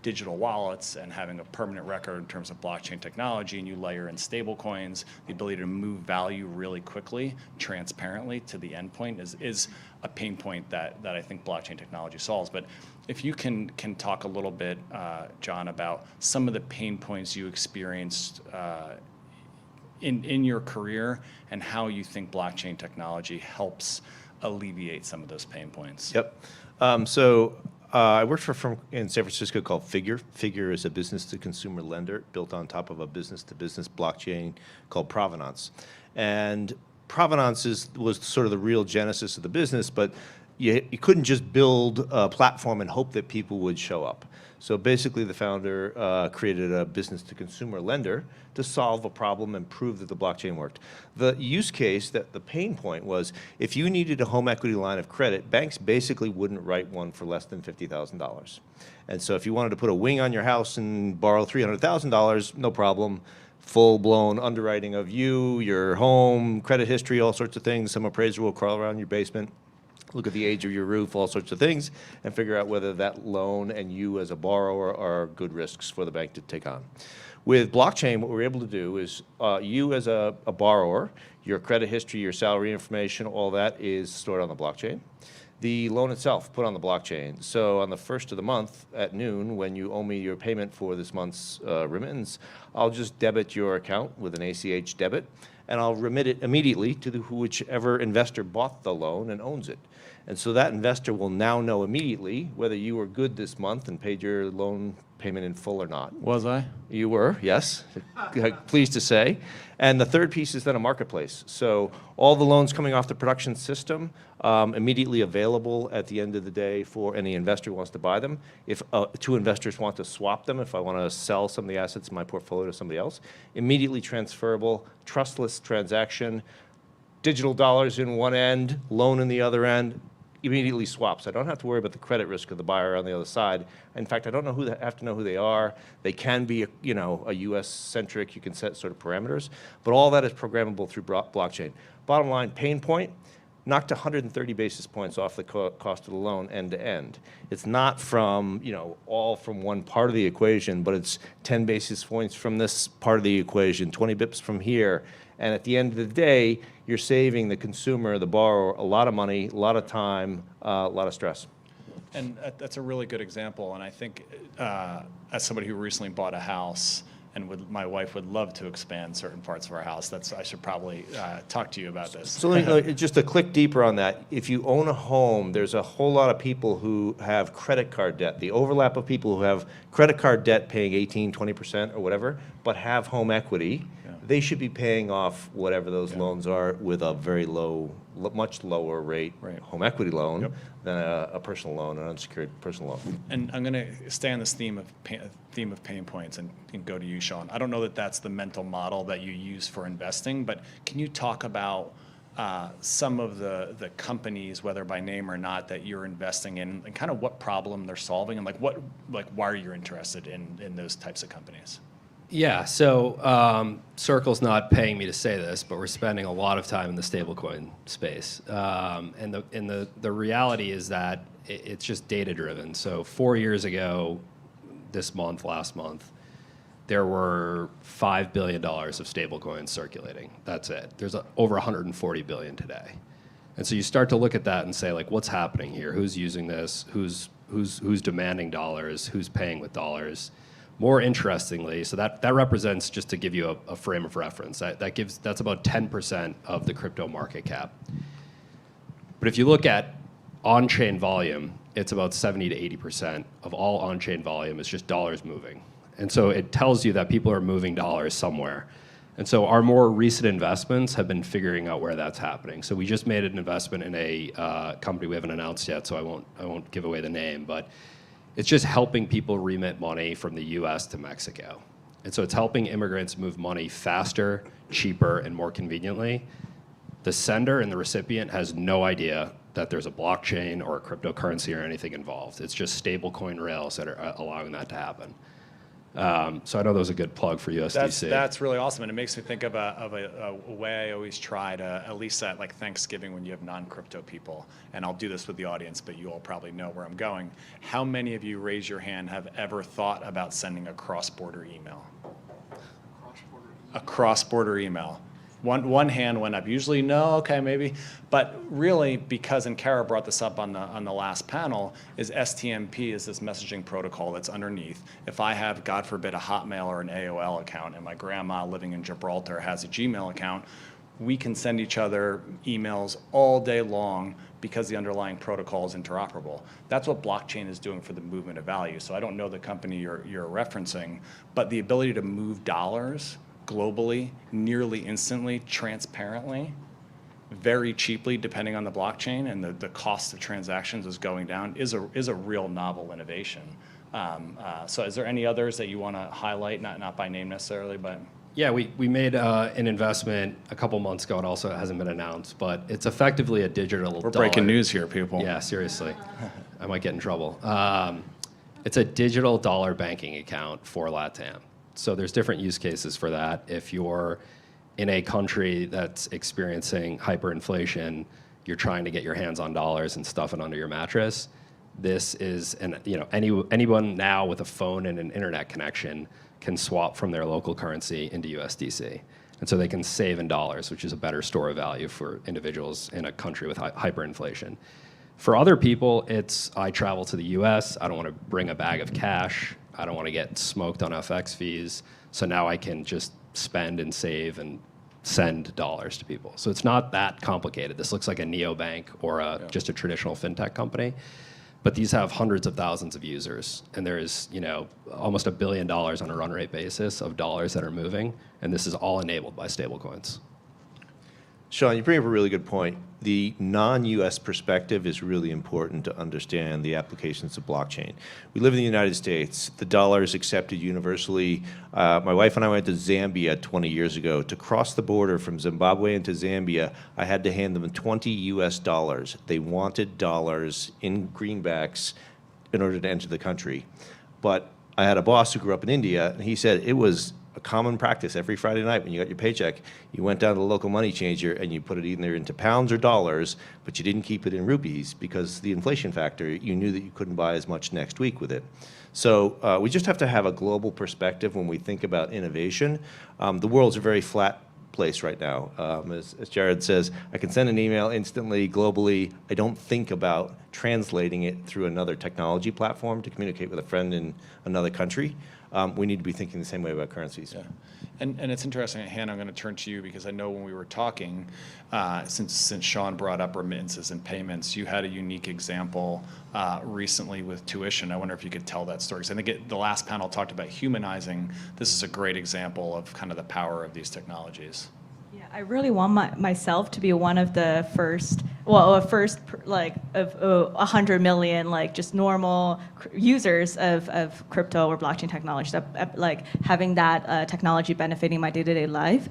digital wallets and having a permanent record in terms of blockchain technology, and you layer in stablecoins, the ability to move value really quickly, transparently to the endpoint is a pain point that I think blockchain technology solves. But if you can talk a little bit, John, about some of the pain points you experienced in your career and how you think blockchain technology helps alleviate some of those pain points. Yep. I worked for a firm in San Francisco called Figure. Figure is a business-to-consumer lender built on top of a business-to-business blockchain called Provenance. And Provenance was sort of the real genesis of the business, but you couldn't just build a platform and hope that people would show up. So basically, the founder created a business-to-consumer lender to solve a problem and prove that the blockchain worked. The use case, that the pain point was, if you needed a home equity line of credit, banks basically wouldn't write one for less than $50,000. And so if you wanted to put a wing on your house and borrow $300,000, no problem. Full-blown underwriting of you, your home, credit history, all sorts of things. Some appraiser will crawl around your basement, look at the age of your roof, all sorts of things, and figure out whether that loan and you as a borrower are good risks for the bank to take on. With blockchain, what we're able to do is you as a borrower, your credit history, your salary information, all that is stored on the blockchain. The loan itself put on the blockchain. So on the first of the month at noon, when you owe me your payment for this month's remittance, I'll just debit your account with an ACH debit, and I'll remit it immediately to whichever investor bought the loan and owns it. And so that investor will now know immediately whether you were good this month and paid your loan payment in full or not. Was I? You were, yes. Pleased to say. And the third piece is then a marketplace. So all the loans coming off the production system, immediately available at the end of the day for any investor who wants to buy them. If two investors want to swap them, if I want to sell some of the assets in my portfolio to somebody else, immediately transferable, trustless transaction, digital dollars in one end, loan in the other end, immediately swaps. I don't have to worry about the credit risk of the buyer on the other side. In fact, I don't know have to know who they are. They can be, a U.S. centric. You can set sort of parameters, but all that is programmable through blockchain. Bottom line, pain point, knocked 130 basis points off the cost of the loan end to end. It's not from, all from one part of the equation, but it's 10 basis points from this part of the equation, 20 bips from here. And at the end of the day, you're saving the consumer, the borrower, a lot of money, a lot of time, a lot of stress. And that's a really good example. And I think as somebody who recently bought a house, and my wife would love to expand certain parts of our house, I should probably talk to you about this. So let me, just a click deeper on that. If you own a home, there's a whole lot of people who have credit card debt. The overlap of people who have credit card debt paying 18, 20% or whatever, but have home equity, they should be paying off whatever those loans are with a very low, much lower rate home equity loan than a personal loan, an unsecured personal loan. And I'm going to stay on this theme of pain points and go to you, Sean. I don't know that that's the mental model that you use for investing, but can you talk about some of the companies, whether by name or not, that you're investing in, and kind of what problem they're solving, and why are you interested in those types of companies? Yeah, so Circle's not paying me to say this, but we're spending a lot of time in the stablecoin space. And the reality is that it's just data-driven. So 4 years ago, last month, there were $5 billion of stablecoins circulating. That's it. There's over 140 billion today. And so you start to look at that and say, what's happening here? Who's using this? Who's demanding dollars? Who's paying with dollars? More interestingly, so that represents, just to give you a frame of reference, that's about 10% of the crypto market cap. But if you look at on-chain volume, it's about 70 to 80% of all on-chain volume is just dollars moving. And so it tells you that people are moving dollars somewhere. And so our more recent investments have been figuring out where that's happening. So we just made an investment in a company we haven't announced yet, so I won't give away the name, but it's just helping people remit money from the US to Mexico. And so it's helping immigrants move money faster, cheaper, and more conveniently. The sender and the recipient has no idea that there's a blockchain or a cryptocurrency or anything involved. It's just stablecoin rails that are allowing that to happen. So I know that was a good plug for USDC. That's really awesome, and it makes me think of a way I always try to, at least at Thanksgiving when you have non-crypto people, and I'll do this with the audience, but you all probably know where I'm going. How many of you, raise your hand, have ever thought about sending a cross-border email? A cross-border email. One hand went up. Usually, no, okay, maybe. But really, because, and Kara brought this up on the last panel, is STMP is this messaging protocol that's underneath. If I have, God forbid, a Hotmail or an AOL account, and my grandma living in Gibraltar has a Gmail account, we can send each other emails all day long because the underlying protocol is interoperable. That's what blockchain is doing for the movement of value. So I don't know the company you're referencing, but the ability to move dollars globally, nearly instantly, transparently, very cheaply depending on the blockchain, and the cost of transactions is going down, is a real novel innovation. So is there any others that you want to highlight, not by name necessarily, but? Yeah, we made an investment a couple months ago. It also hasn't been announced, but it's effectively a digital We're dollar. breaking news here, people. Yeah, seriously. I might get in trouble. It's a digital dollar banking account for LATAM. So there's different use cases for that. If you're in a country that's experiencing hyperinflation, you're trying to get your hands on dollars and stuff it under your mattress. This is, anyone now with a phone and an internet connection can swap from their local currency into USDC. And so they can save in dollars, which is a better store of value for individuals in a country with hyperinflation. For other people, it's I travel to the US, I don't want to bring a bag of cash, I don't want to get smoked on FX fees, so now I can just spend and save and send dollars to people. So it's not that complicated. This looks like a neobank or just a traditional fintech company. But these have hundreds of thousands of users, and there is, almost $1 billion on a run rate basis of dollars that are moving, and this is all enabled by stablecoins. Sean, you bring up a really good point. The non-US perspective is really important to understand the applications of blockchain. We live in the United States. The dollar is accepted universally. My wife and I went to Zambia 20 years ago. To cross the border from Zimbabwe into Zambia, I had to hand them 20 US dollars. They wanted dollars in greenbacks in order to enter the country. But I had a boss who grew up in India, and he said it was a common practice every Friday night when you got your paycheck, you went down to the local money changer and you put it either into pounds or dollars, but you didn't keep it in rupees because the inflation factor, you knew that you couldn't buy as much next week with it. So we just have to have a global perspective when we think about innovation. The world's a very flat place right now. As Jared says, I can send an email instantly, globally. I don't think about translating it through another technology platform to communicate with a friend in another country. We need to be thinking the same way about currencies. Yeah, and it's interesting, Hannah, I'm going to turn to you because I know when we were talking, since Sean brought up remittances and payments, you had a unique example recently with tuition. I wonder if you could tell that story. Because I think the last panel talked about humanizing. This is a great example of kind of the power of these technologies. Yeah, I really want myself to be one of the first, of 100 million, just normal users of crypto or blockchain technology, having that technology benefiting my day-to-day life.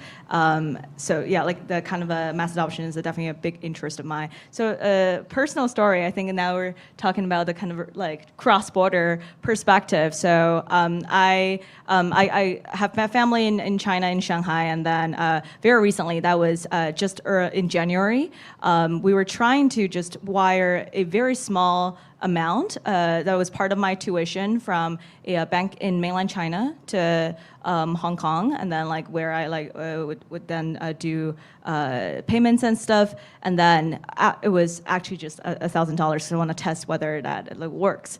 So yeah, the kind of mass adoption is definitely a big interest of mine. So personal story, I think now we're talking about the kind of cross-border perspective. So I have my family in China, in Shanghai, and then very recently, that was just in January, we were trying to just wire a very small amount that was part of my tuition from a bank in mainland China to Hong Kong, and then where I would then do payments and stuff, and then it was actually just $1,000. So I want to test whether that works.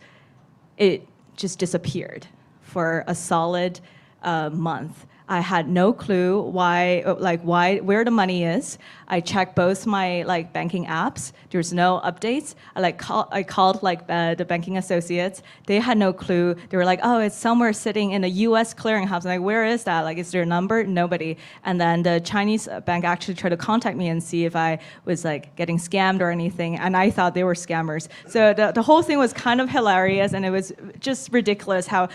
It just disappeared for a solid month. I had no clue where the money is. I checked both my banking apps. There's no updates. I called the banking associates. They had no clue. They were like, oh, it's somewhere sitting in a U.S. clearinghouse. I'm like, where is that? Is there a number? Nobody. And then the Chinese bank actually tried to contact me and see if I was getting scammed or anything. And I thought they were scammers. So the whole thing was kind of hilarious, and it was just ridiculous how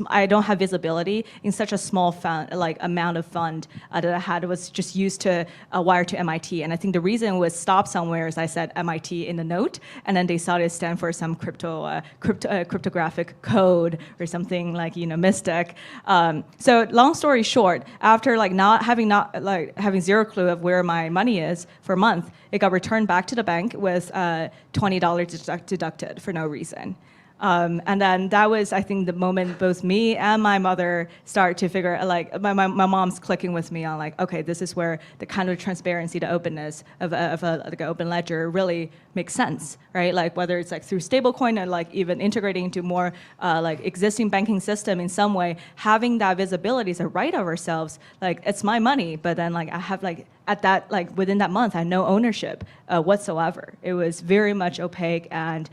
I don't have visibility in such a small fund, amount of fund that I had was just used to wire to MIT. And I think the reason was stopped somewhere is I said MIT in the note, and then they thought it stand for some cryptographic code or something mystic. So long story short, after having zero clue of where my money is for a month, it got returned back to the bank with $20 deducted for no reason. And then that was, I think, the moment both me and my mother started to figure, my mom's clicking with me on, okay, this is where the kind of transparency, the openness of an open ledger really makes sense, right? Whether it's through stablecoin or even integrating into more existing banking system in some way, having that visibility is a right of ourselves. It's my money, but then I have at that, like within that month, I had no ownership whatsoever. It was very much opaque and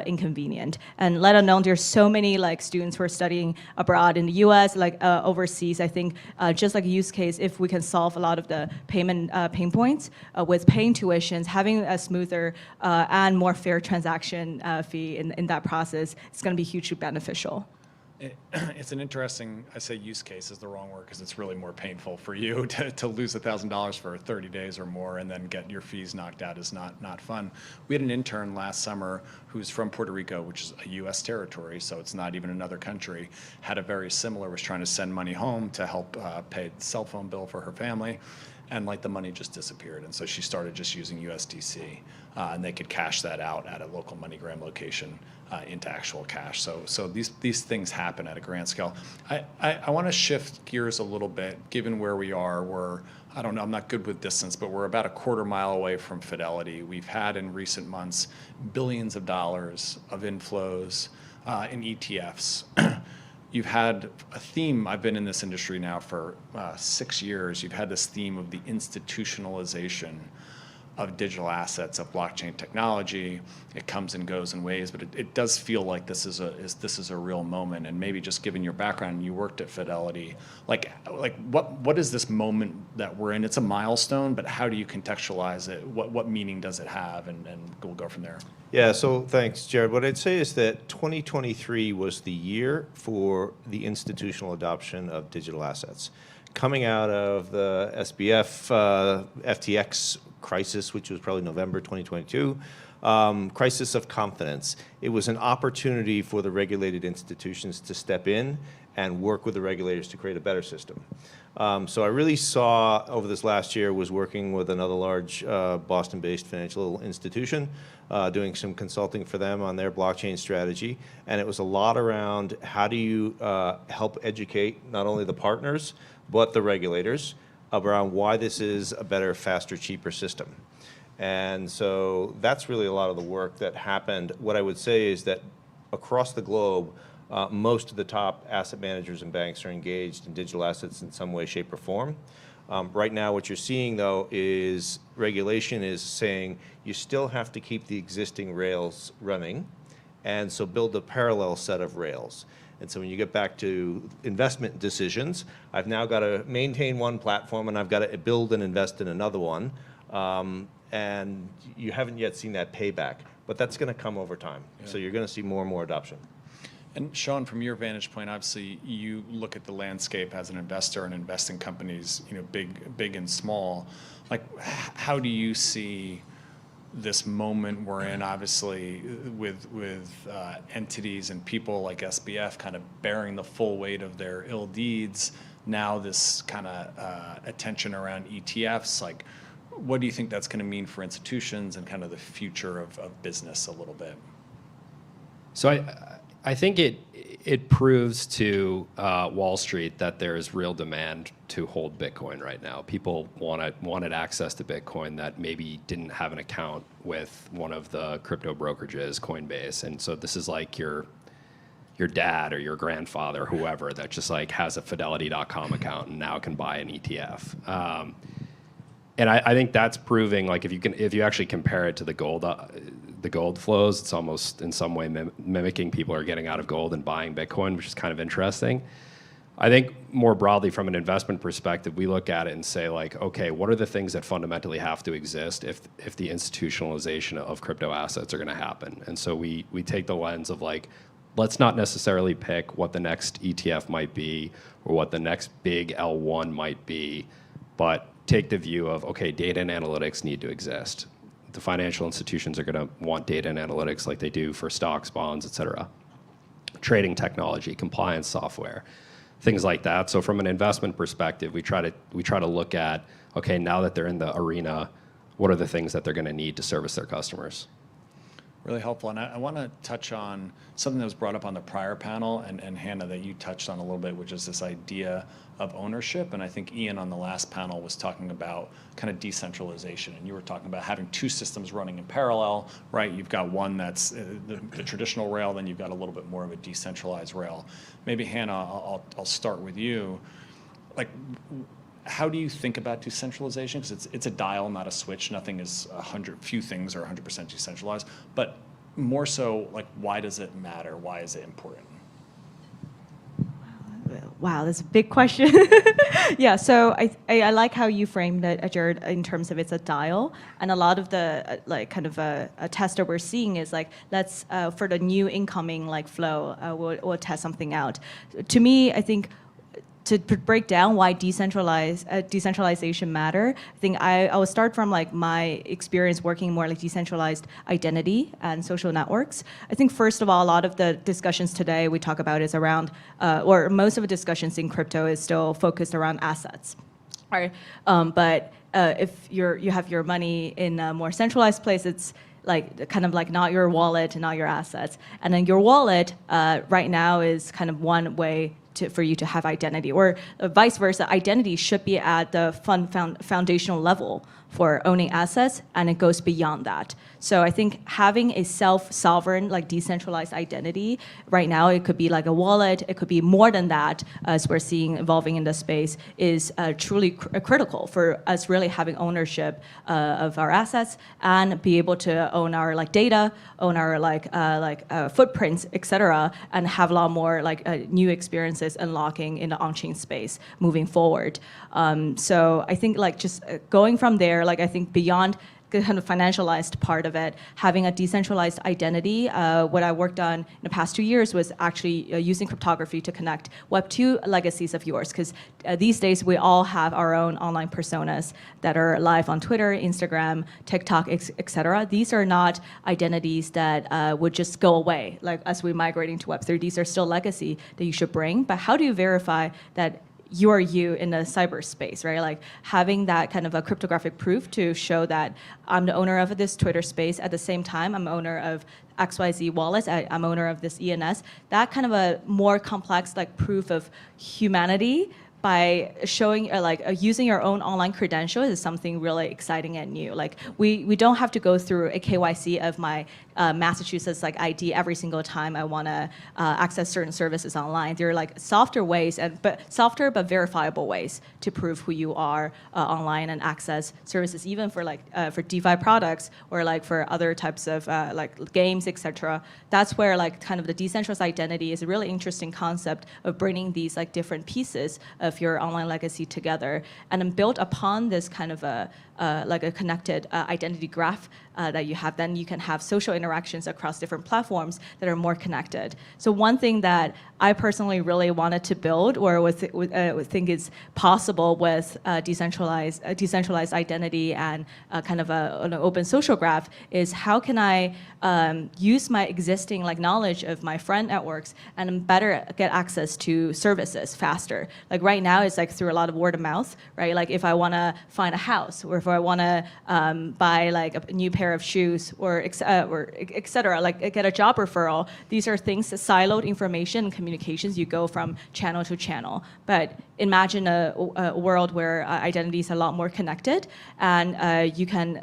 inconvenient. And let alone there's so many like students who are studying abroad in the US, like overseas. I think just like a use case, if we can solve a lot of the payment pain points with paying tuitions, having a smoother and more fair transaction fee in that process, it's going to be hugely beneficial. It's an interesting, I say use case is the wrong word because it's really more painful for you to lose $1,000 for 30 days or more and then get your fees knocked out is not fun. We had an intern last summer who's from Puerto Rico, which is a U.S. territory, so it's not even another country, had a very similar, was trying to send money home to help pay the cell phone bill for her family. And like the money just disappeared. And so she started just using USDC and they could cash that out at a local MoneyGram location into actual cash. So these things happen at a grand scale. I want to shift gears a little bit, given where we are. I don't know, I'm not good with distance, but we're about a quarter mile away from Fidelity. We've had in recent months billions of dollars of inflows in ETFs. You've had a theme, I've been in this industry now for 6 years, you've had this theme of the institutionalization of digital assets, of blockchain technology. It comes and goes in waves, but it does feel like this is a real moment. And maybe just given your background, you worked at Fidelity, like what is this moment that we're in? It's a milestone, but how do you contextualize it? What meaning does it have? And we'll go from there. Yeah, so thanks, Jared. What I'd say is that 2023 was the year for the institutional adoption of digital assets. Coming out of the SBF, FTX crisis, which was probably November 2022, crisis of confidence. It was an opportunity for the regulated institutions to step in and work with the regulators to create a better system. So I really saw over this last year was working with another large Boston-based financial institution, doing some consulting for them on their blockchain strategy. And it was a lot around how do you help educate not only the partners, but the regulators around why this is a better, faster, cheaper system. And so that's really a lot of the work that happened. What I would say is that across the globe, most of the top asset managers and banks are engaged in digital assets in some way, shape, or form. Right now, what you're seeing, though, is regulation is saying you still have to keep the existing rails running, and so build a parallel set of rails. And so when you get back to investment decisions, I've now got to maintain one platform, and I've got to build and invest in another one. And you haven't yet seen that payback, but that's going to come over time. Yeah. So you're going to see more and more adoption. And Sean, from your vantage point, obviously you look at the landscape as an investor and invest in companies, big and small. Like, how do you see this moment we're in? Obviously, with entities and people like SBF kind of bearing the full weight of their ill deeds. Now this kind of attention around ETFs. Like, what do you think that's going to mean for institutions and kind of the future of business a little bit? So I think it proves to Wall Street that there is real demand to hold Bitcoin right now. People wanted access to Bitcoin that maybe didn't have an account with one of the crypto brokerages, Coinbase, and so this is like your dad or your grandfather, whoever, that just like has a Fidelity.com account and now can buy an ETF. And I think that's proving, like, if you actually compare it to the gold flows, it's almost in some way mimicking people are getting out of gold and buying Bitcoin, which is kind of interesting. I think more broadly from an investment perspective, we look at it and say, like, okay, what are the things that fundamentally have to exist if the institutionalization of crypto assets are going to happen? And so we take the lens of, like, let's not necessarily pick what the next ETF might be or what the next big L1 might be, but take the view of, okay, data and analytics need to exist. The financial institutions are going to want data and analytics like they do for stocks, bonds, et cetera. Trading technology, compliance software, things like that. So from an investment perspective, we try to look at, okay, now that they're in the arena, what are the things that they're going to need to service their customers? Really helpful. And I want to touch on something that was brought up on the prior panel, and Hannah, that you touched on a little bit, which is this idea of ownership. And I think Ian on the last panel was talking about kind of decentralization. And you were talking about having two systems running in parallel, right? You've got one that's the traditional rail, then you've got a little bit more of a decentralized rail. Maybe Hannah, I'll start with you. Like, how do you think about decentralization? Because it's a dial, not a switch. Nothing is few things are 100% decentralized. But more so, like, why does it matter? Why is it important? Wow, that's a big question. Yeah, so I like how you framed it, Jared, in terms of it's a dial, and a lot of the like kind of a test that we're seeing is like let's for the new incoming like flow, we'll test something out. To me, I think to break down why decentralization matter, I think I will start from like my experience working more like decentralized identity and social networks. I think first of all, a lot of the discussions today we talk about is around, or most of the discussions in crypto is still focused around assets. Right? But if you have your money in a more centralized place, it's like kind of like not your wallet, not your assets. And then your wallet right now is kind of one way for you to have identity, or vice versa. Identity should be at the foundational level for owning assets, and it goes beyond that. So I think having a self-sovereign, like decentralized identity, right now it could be like a wallet, it could be more than that, as we're seeing evolving in the space, is truly critical for us really having ownership of our assets and be able to own our like data, own our footprints, et cetera, and have a lot more like new experiences unlocking in the on-chain space moving forward. So I think like just going from there, like I think beyond the kind of financialized part of it, having a decentralized identity, what I worked on in the past 2 years was actually using cryptography to connect Web2 legacies of yours, because these days we all have our own online personas that are live on Twitter, Instagram, TikTok, et cetera. These are not identities that would just go away, like as we're migrating to Web3. These are still legacy that you should bring, but how do you verify that you are you in the cyberspace, right? Like having that kind of a cryptographic proof to show that I'm the owner of this Twitter space. At the same time, I'm owner of XYZ wallets. I'm owner of this ENS. That kind of a more complex like proof of humanity by showing using your own online credentials is something really exciting and new. Like we don't have to go through a KYC of my Massachusetts like ID every single time I want to access certain services online. There are like softer ways, but verifiable ways to prove who you are online and access services, even for like for DeFi products or like for other types of like games, etc. That's where like kind of the decentralized identity is a really interesting concept of bringing these like different pieces of your online legacy together, and then built upon this kind of a like a connected identity graph that you have. Then you can have social interactions across different platforms that are more connected. So one thing that I personally really wanted to build, or think is possible with decentralized identity and kind of an open social graph, is how can I use my existing like knowledge of my friend networks and better get access to services faster. Like right now, it's like through a lot of word of mouth, right? Like if I want to find a house, or if I want to buy like a new pair of shoes, or et cetera, like get a job referral. These are things that siloed information and communications. You go from channel to channel. But imagine a world where identities are a lot more connected, and you can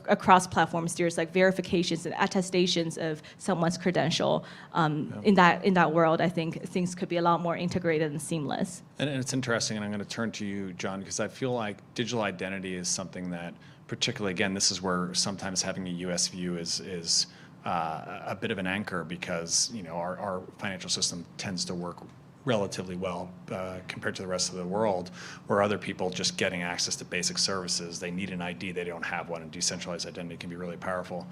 across platforms there's like verifications and attestations of someone's credential. In that world, I think things could be a lot more integrated and seamless. And it's interesting, and I'm going to turn to you, John, because I feel like digital identity is something that, particularly, again, this is where sometimes having a U.S. view is a bit of an anchor, because our financial system tends to work relatively well compared to the rest of the world, where other people just getting access to basic services, they need an ID, they don't have one, and decentralized identity can be really powerful.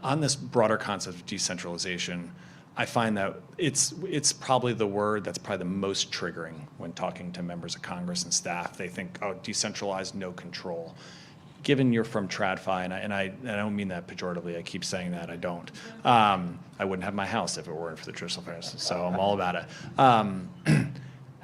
On this broader concept of decentralization, I find that it's probably the word that's probably the most triggering when talking to members of Congress and staff. They think, oh, decentralized, no control. Given you're from TradFi, and I don't mean that pejoratively, I keep saying that, I don't. I wouldn't have my house if it weren't for the traditional finance, so I'm all about it.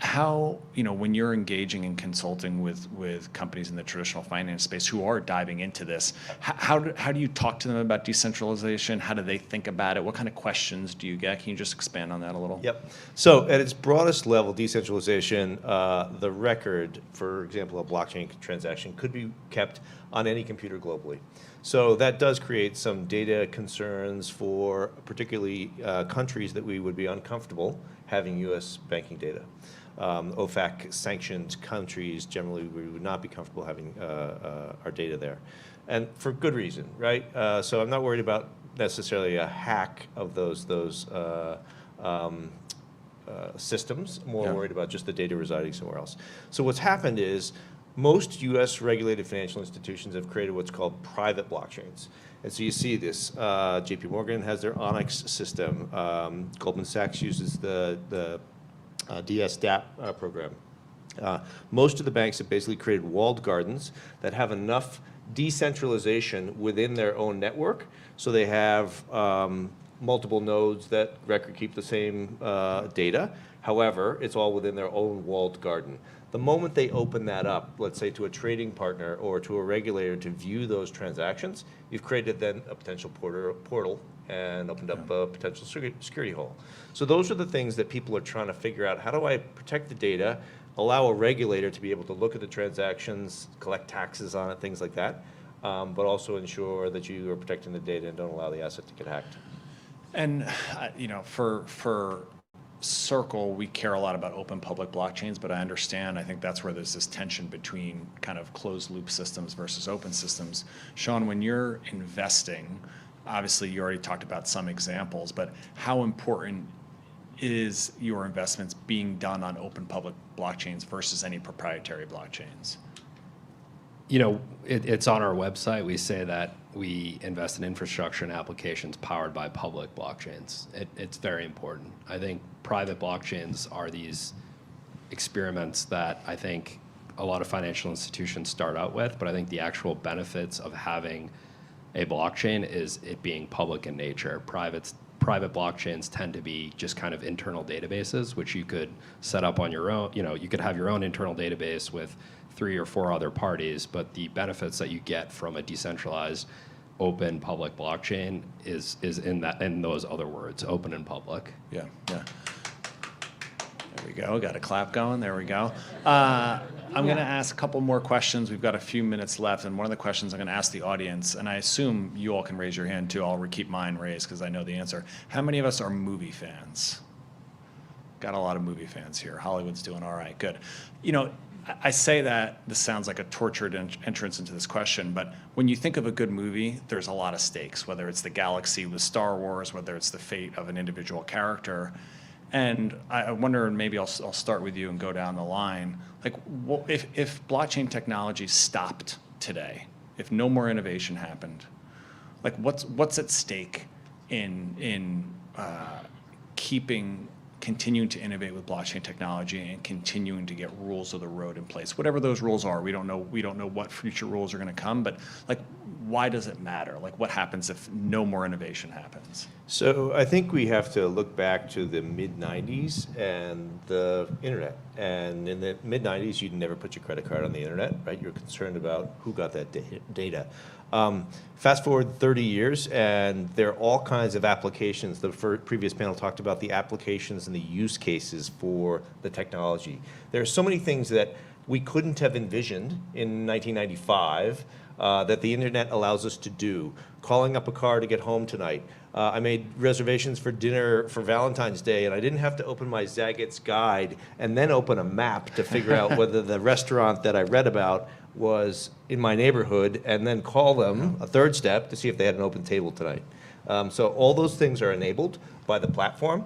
How, when you're engaging and consulting with companies in the traditional finance space who are diving into this, how do you talk to them about decentralization? How do they think about it? What kind of questions do you get? Can you just expand on that a little? Yep. So at its broadest level, decentralization, the record, for example, a blockchain transaction could be kept on any computer globally. So that does create some data concerns for particularly countries that we would be uncomfortable having U.S. banking data. OFAC-sanctioned countries, generally we would not be comfortable having our data there. And for good reason, right? So I'm not worried about necessarily a hack of those systems, more worried about just the data residing somewhere else. So what's happened is most US regulated financial institutions have created what's called private blockchains. And so you see this, JP Morgan has their Onyx system. Goldman Sachs uses the DS-DApp program. Most of the banks have basically created walled gardens that have enough decentralization within their own network. So they have multiple nodes that record keep the same data. However, it's all within their own walled garden. The moment they open that up, let's say to a trading partner or to a regulator to view those transactions, you've created then a potential portal and opened up a potential security hole. So those are the things that people are trying to figure out. How do I protect the data, allow a regulator to be able to look at the transactions, collect taxes on it, things like that, but also ensure that you are protecting the data and don't allow the asset to get hacked. And for Circle, we care a lot about open public blockchains, but I understand, I think that's where there's this tension between kind of closed loop systems versus open systems. Sean, when you're investing, obviously you already talked about some examples, but how important is your investments being done on open public blockchains versus any proprietary blockchains? It's on our website. We say that we invest in infrastructure and applications powered by public blockchains. It's very important. I think private blockchains are these experiments that I think a lot of financial institutions start out with, but I think the actual benefits of having a blockchain is it being public in nature. Private blockchains tend to be just kind of internal databases, which you could set up on your own. You could have your own internal database with 3 or 4 other parties, but the benefits that you get from a decentralized open public blockchain is in those other words, open and public. Yeah. There we go. Got a clap going. There we go. I'm going to ask a couple more questions. We've got a few minutes left, and one of the questions I'm going to ask the audience, and I assume you all can raise your hand too. I'll keep mine raised because I know the answer. How many of us are movie fans? Got a lot of movie fans here. Hollywood's doing all right. Good. I say that, this sounds like a tortured entrance into this question, but when you think of a good movie, there's a lot of stakes, whether it's the galaxy with Star Wars, whether it's the fate of an individual character. And I wonder, and maybe I'll start with you and go down the line, like if blockchain technology stopped today, if no more innovation happened, like what's at stake in continuing to innovate with blockchain technology and continuing to get rules of the road in place, whatever those rules are. We don't know what future rules are going to come, but like, why does it matter? Like, what happens if no more innovation happens? So I think we have to look back to the mid-90s and the internet. And in the mid-90s, you'd never put your credit card on the internet, right? You're concerned about who got that data. Fast forward 30 years, and there are all kinds of applications. The previous panel talked about the applications and the use cases for the technology. There are so many things that we couldn't have envisioned in 1995 that the internet allows us to do. Calling up a car to get home tonight. I made reservations for dinner for Valentine's Day, and I didn't have to open my Zagat's guide and then open a map to figure out whether the restaurant that I read about was in my neighborhood, and then call them, a third step, to see if they had an open table tonight. So all those things are enabled by the platform.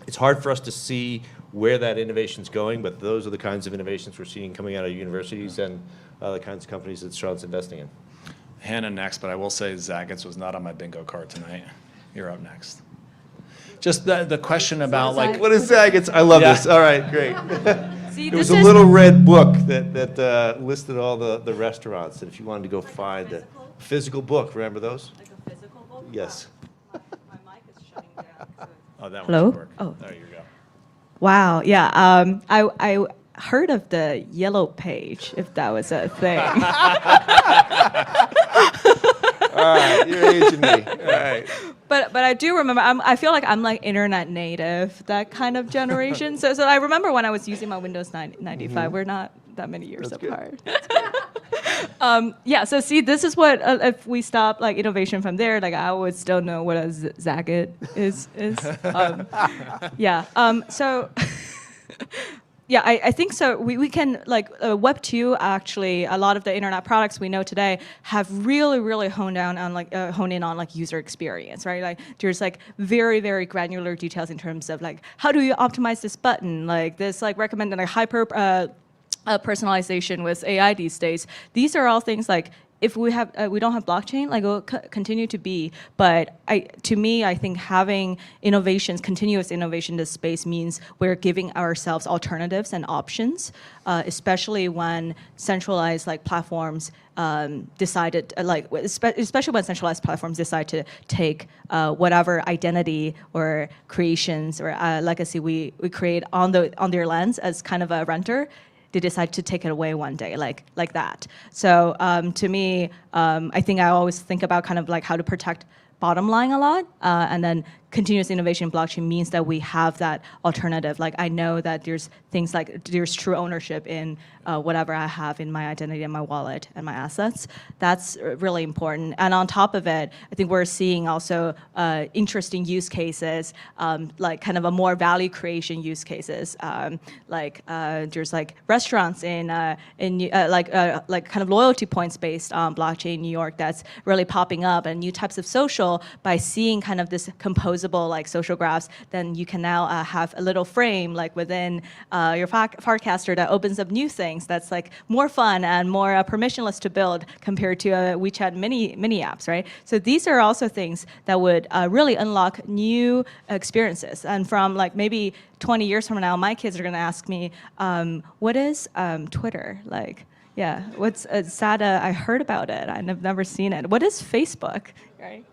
It's hard for us to see where that innovation's going, but those are the kinds of innovations we're seeing coming out of universities and the kinds of companies that Sean's investing in. Hannah next, but I will say Zagat's was not on my bingo card tonight. You're up next. Just the question about like... What is Zagat's? I love Yeah. this. All right, great. See, It was this a is little red book that listed all the restaurants, and if you wanted to go find a physical book, remember those? like a physical book. Yes. My mic is shutting down. Oh, that Hello? one should work. Oh. There you go. Wow. Yeah. I heard of the yellow page, if that was a thing. All right, you're aging me. All right. But I do remember. I feel like I'm like internet native, that kind of generation. So I remember when I was using my Windows 95. We're not that many years That's good. apart. Yeah. So see, this is what if we stop like innovation from there, like I would still know what a Zagat is. Yeah. So. Yeah, I think so. We can, like, Web 2, actually, a lot of the internet products we know today have really honed in on like user experience, right? Like there's like very granular details in terms of like, how do you optimize this button? Like this like recommended like hyper personalization with AI these days. These are all things like, if we don't have blockchain, like it will continue to be. But to me, I think having innovations, continuous innovation in this space means we're giving ourselves alternatives and options, especially when centralized like platforms decided, especially when centralized platforms decide to take whatever identity or creations or legacy we create on their lands as kind of a renter. They decide to take it away one day, like that. So to me, I think I always think about kind of like how to protect bottom line a lot, and then continuous innovation in blockchain means that we have that alternative. Like I know that there's things like there's true ownership in whatever I have in my identity and my wallet and my assets. That's really important. And on top of it, I think we're seeing also interesting use cases, like kind of a more value creation use cases. There's like restaurants in like kind of loyalty points based on blockchain New York that's really popping up, and new types of social by seeing kind of this composable like social graphs. Then you can now have a little frame like within your Farcaster that opens up new things. That's like more fun and more permissionless to build compared to WeChat mini apps, right? So these are also things that would really unlock new experiences. And from like maybe 20 years from now, my kids are going to ask me, what is Twitter? Like, yeah, what's SATA? I heard about it. I've never seen it. What is Facebook? Right?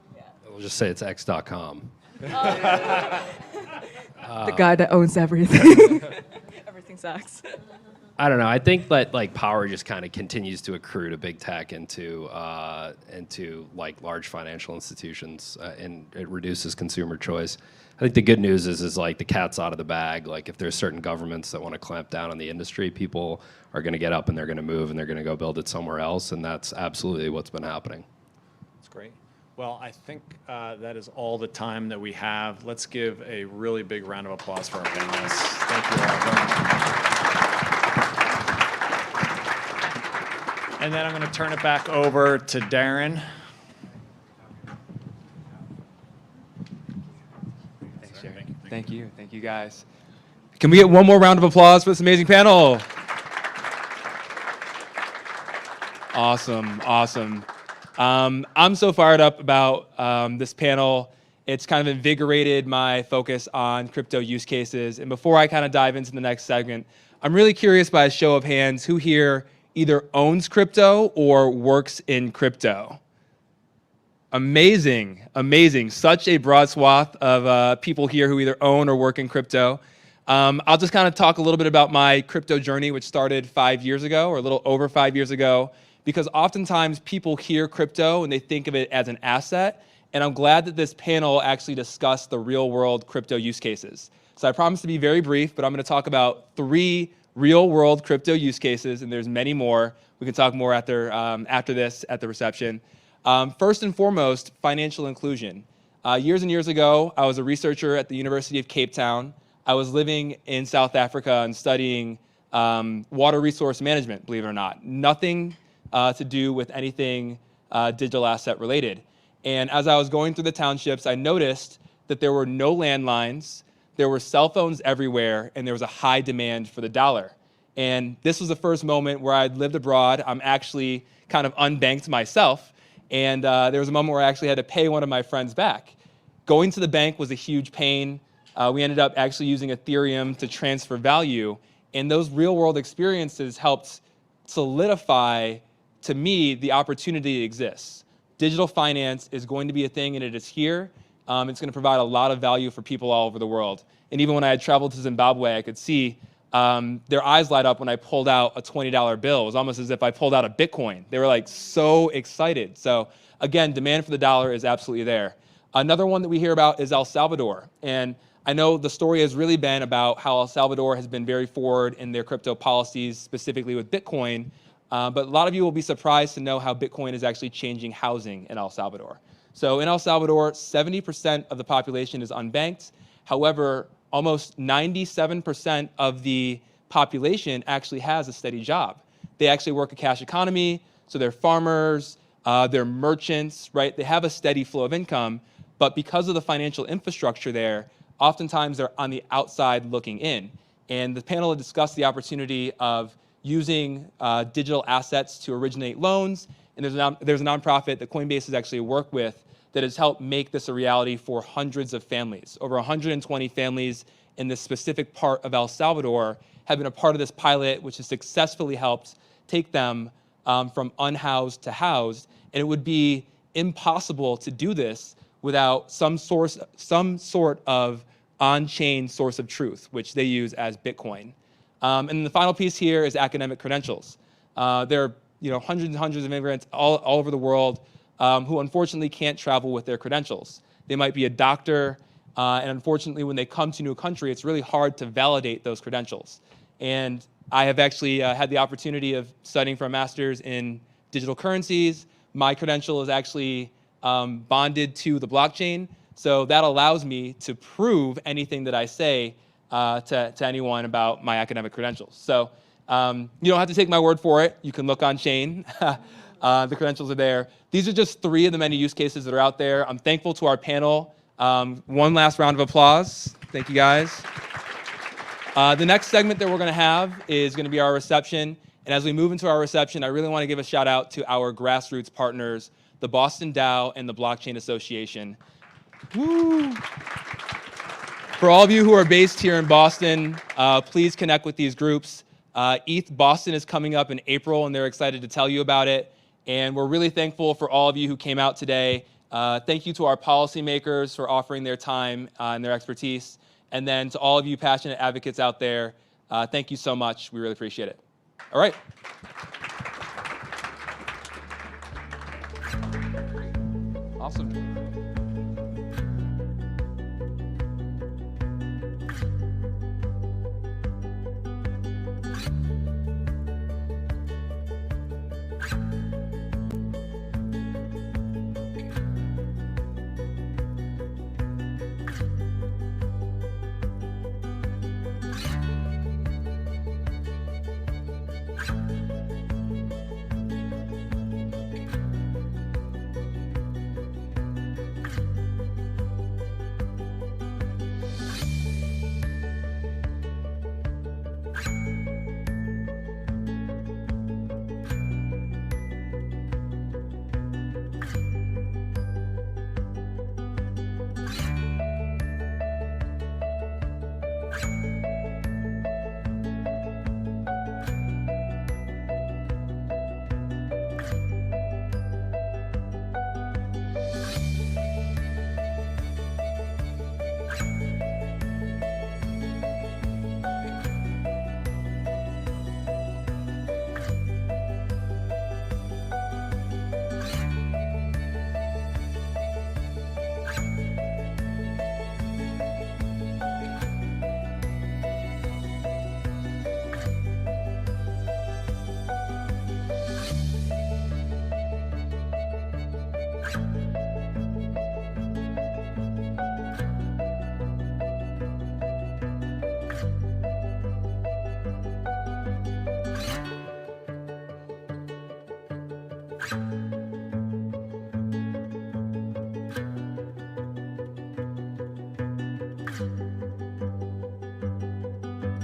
We'll just say it's x.com. The guy that owns everything. Everything sucks. I don't know. I think that like power just kind of continues to accrue to big tech into like large financial institutions, and it reduces consumer choice. I think the good news is like the cat's out of the bag. Like if there's certain governments that want to clamp down on the industry, people are going to get up and they're going to move and they're going to go build it somewhere else, and that's absolutely what's been happening. That's great. Well, I think that is all the time that we have. Let's give a really big round of applause for our panelists. Thank you all very much. And then I'm going to turn it back over to Darren. Thanks, Jerry. Thank you. Thank you, guys. Can we get one more round of applause for this amazing panel? Awesome. I'm so fired up about this panel. It's kind of invigorated my focus on crypto use cases. And before I kind of dive into the next segment, I'm really curious by a show of hands who here either owns crypto or works in crypto. Amazing. Such a broad swath of people here who either own or work in crypto. I'll just kind of talk a little bit about my crypto journey, which started 5 years ago, or a little over 5 years ago, because oftentimes people hear crypto and they think of it as an asset. And I'm glad that this panel actually discussed the real world crypto use cases. So I promise to be very brief, but I'm going to talk about 3 real world crypto use cases, and there's many more. We can talk more after this at the reception. First and foremost, financial inclusion. Years and years ago, I was a researcher at the University of Cape Town. I was living in South Africa and studying water resource management, believe it or not. Nothing to do with anything digital asset related. And as I was going through the townships, I noticed that there were no landlines, there were cell phones everywhere, and there was a high demand for the dollar. And this was the first moment where I'd lived abroad. I'm actually kind of unbanked myself. And there was a moment where I actually had to pay one of my friends back. Going to the bank was a huge pain. We ended up actually using Ethereum to transfer value. And those real world experiences helped solidify, to me, the opportunity that exists. Digital finance is going to be a thing, and it is here. It's going to provide a lot of value for people all over the world. And even when I had traveled to Zimbabwe, I could see their eyes light up when I pulled out a $20 bill. It was almost as if I pulled out a Bitcoin. They were like so excited. So again, demand for the dollar is absolutely there. Another one that we hear about is El Salvador. And I know the story has really been about how El Salvador has been very forward in their crypto policies, specifically with Bitcoin. But a lot of you will be surprised to know how Bitcoin is actually changing housing in El Salvador. So in El Salvador, 70% of the population is unbanked. However, almost 97% of the population actually has a steady job. They actually work a cash economy, so they're farmers, they're merchants, right? They have a steady flow of income, but because of the financial infrastructure there, oftentimes they're on the outside looking in. And the panel had discussed the opportunity of using digital assets to originate loans, and there's a nonprofit that Coinbase has actually worked with that has helped make this a reality for hundreds of families. Over 120 families in this specific part of El Salvador have been a part of this pilot, which has successfully helped take them from unhoused to housed. And it would be impossible to do this without some sort of on-chain source of truth, which they use as Bitcoin. And then the final piece here is academic credentials. There are hundreds and hundreds of immigrants all over the world who unfortunately can't travel with their credentials. They might be a doctor, and unfortunately when they come to a new country, it's really hard to validate those credentials. And I have actually had the opportunity of studying for a master's in digital currencies. My credential is actually bonded to the blockchain, so that allows me to prove anything that I say to anyone about my academic credentials. So you don't have to take my word for it. You can look on chain. The credentials are there. These are just 3 of the many use cases that are out there. I'm thankful to our panel. One last round of applause. Thank you, guys. The next segment that we're going to have is going to be our reception. And as we move into our reception, I really want to give a shout out to our grassroots partners, the Boston DAO and the Blockchain Association. Woo! For all of you who are based here in Boston, please connect with these groups. ETH Boston is coming up in April, and they're excited to tell you about it. And we're really thankful for all of you who came out today. Thank you to our policymakers for offering their time and their expertise. And then to all of you passionate advocates out there, thank you so much. We really appreciate it. All right. Awesome.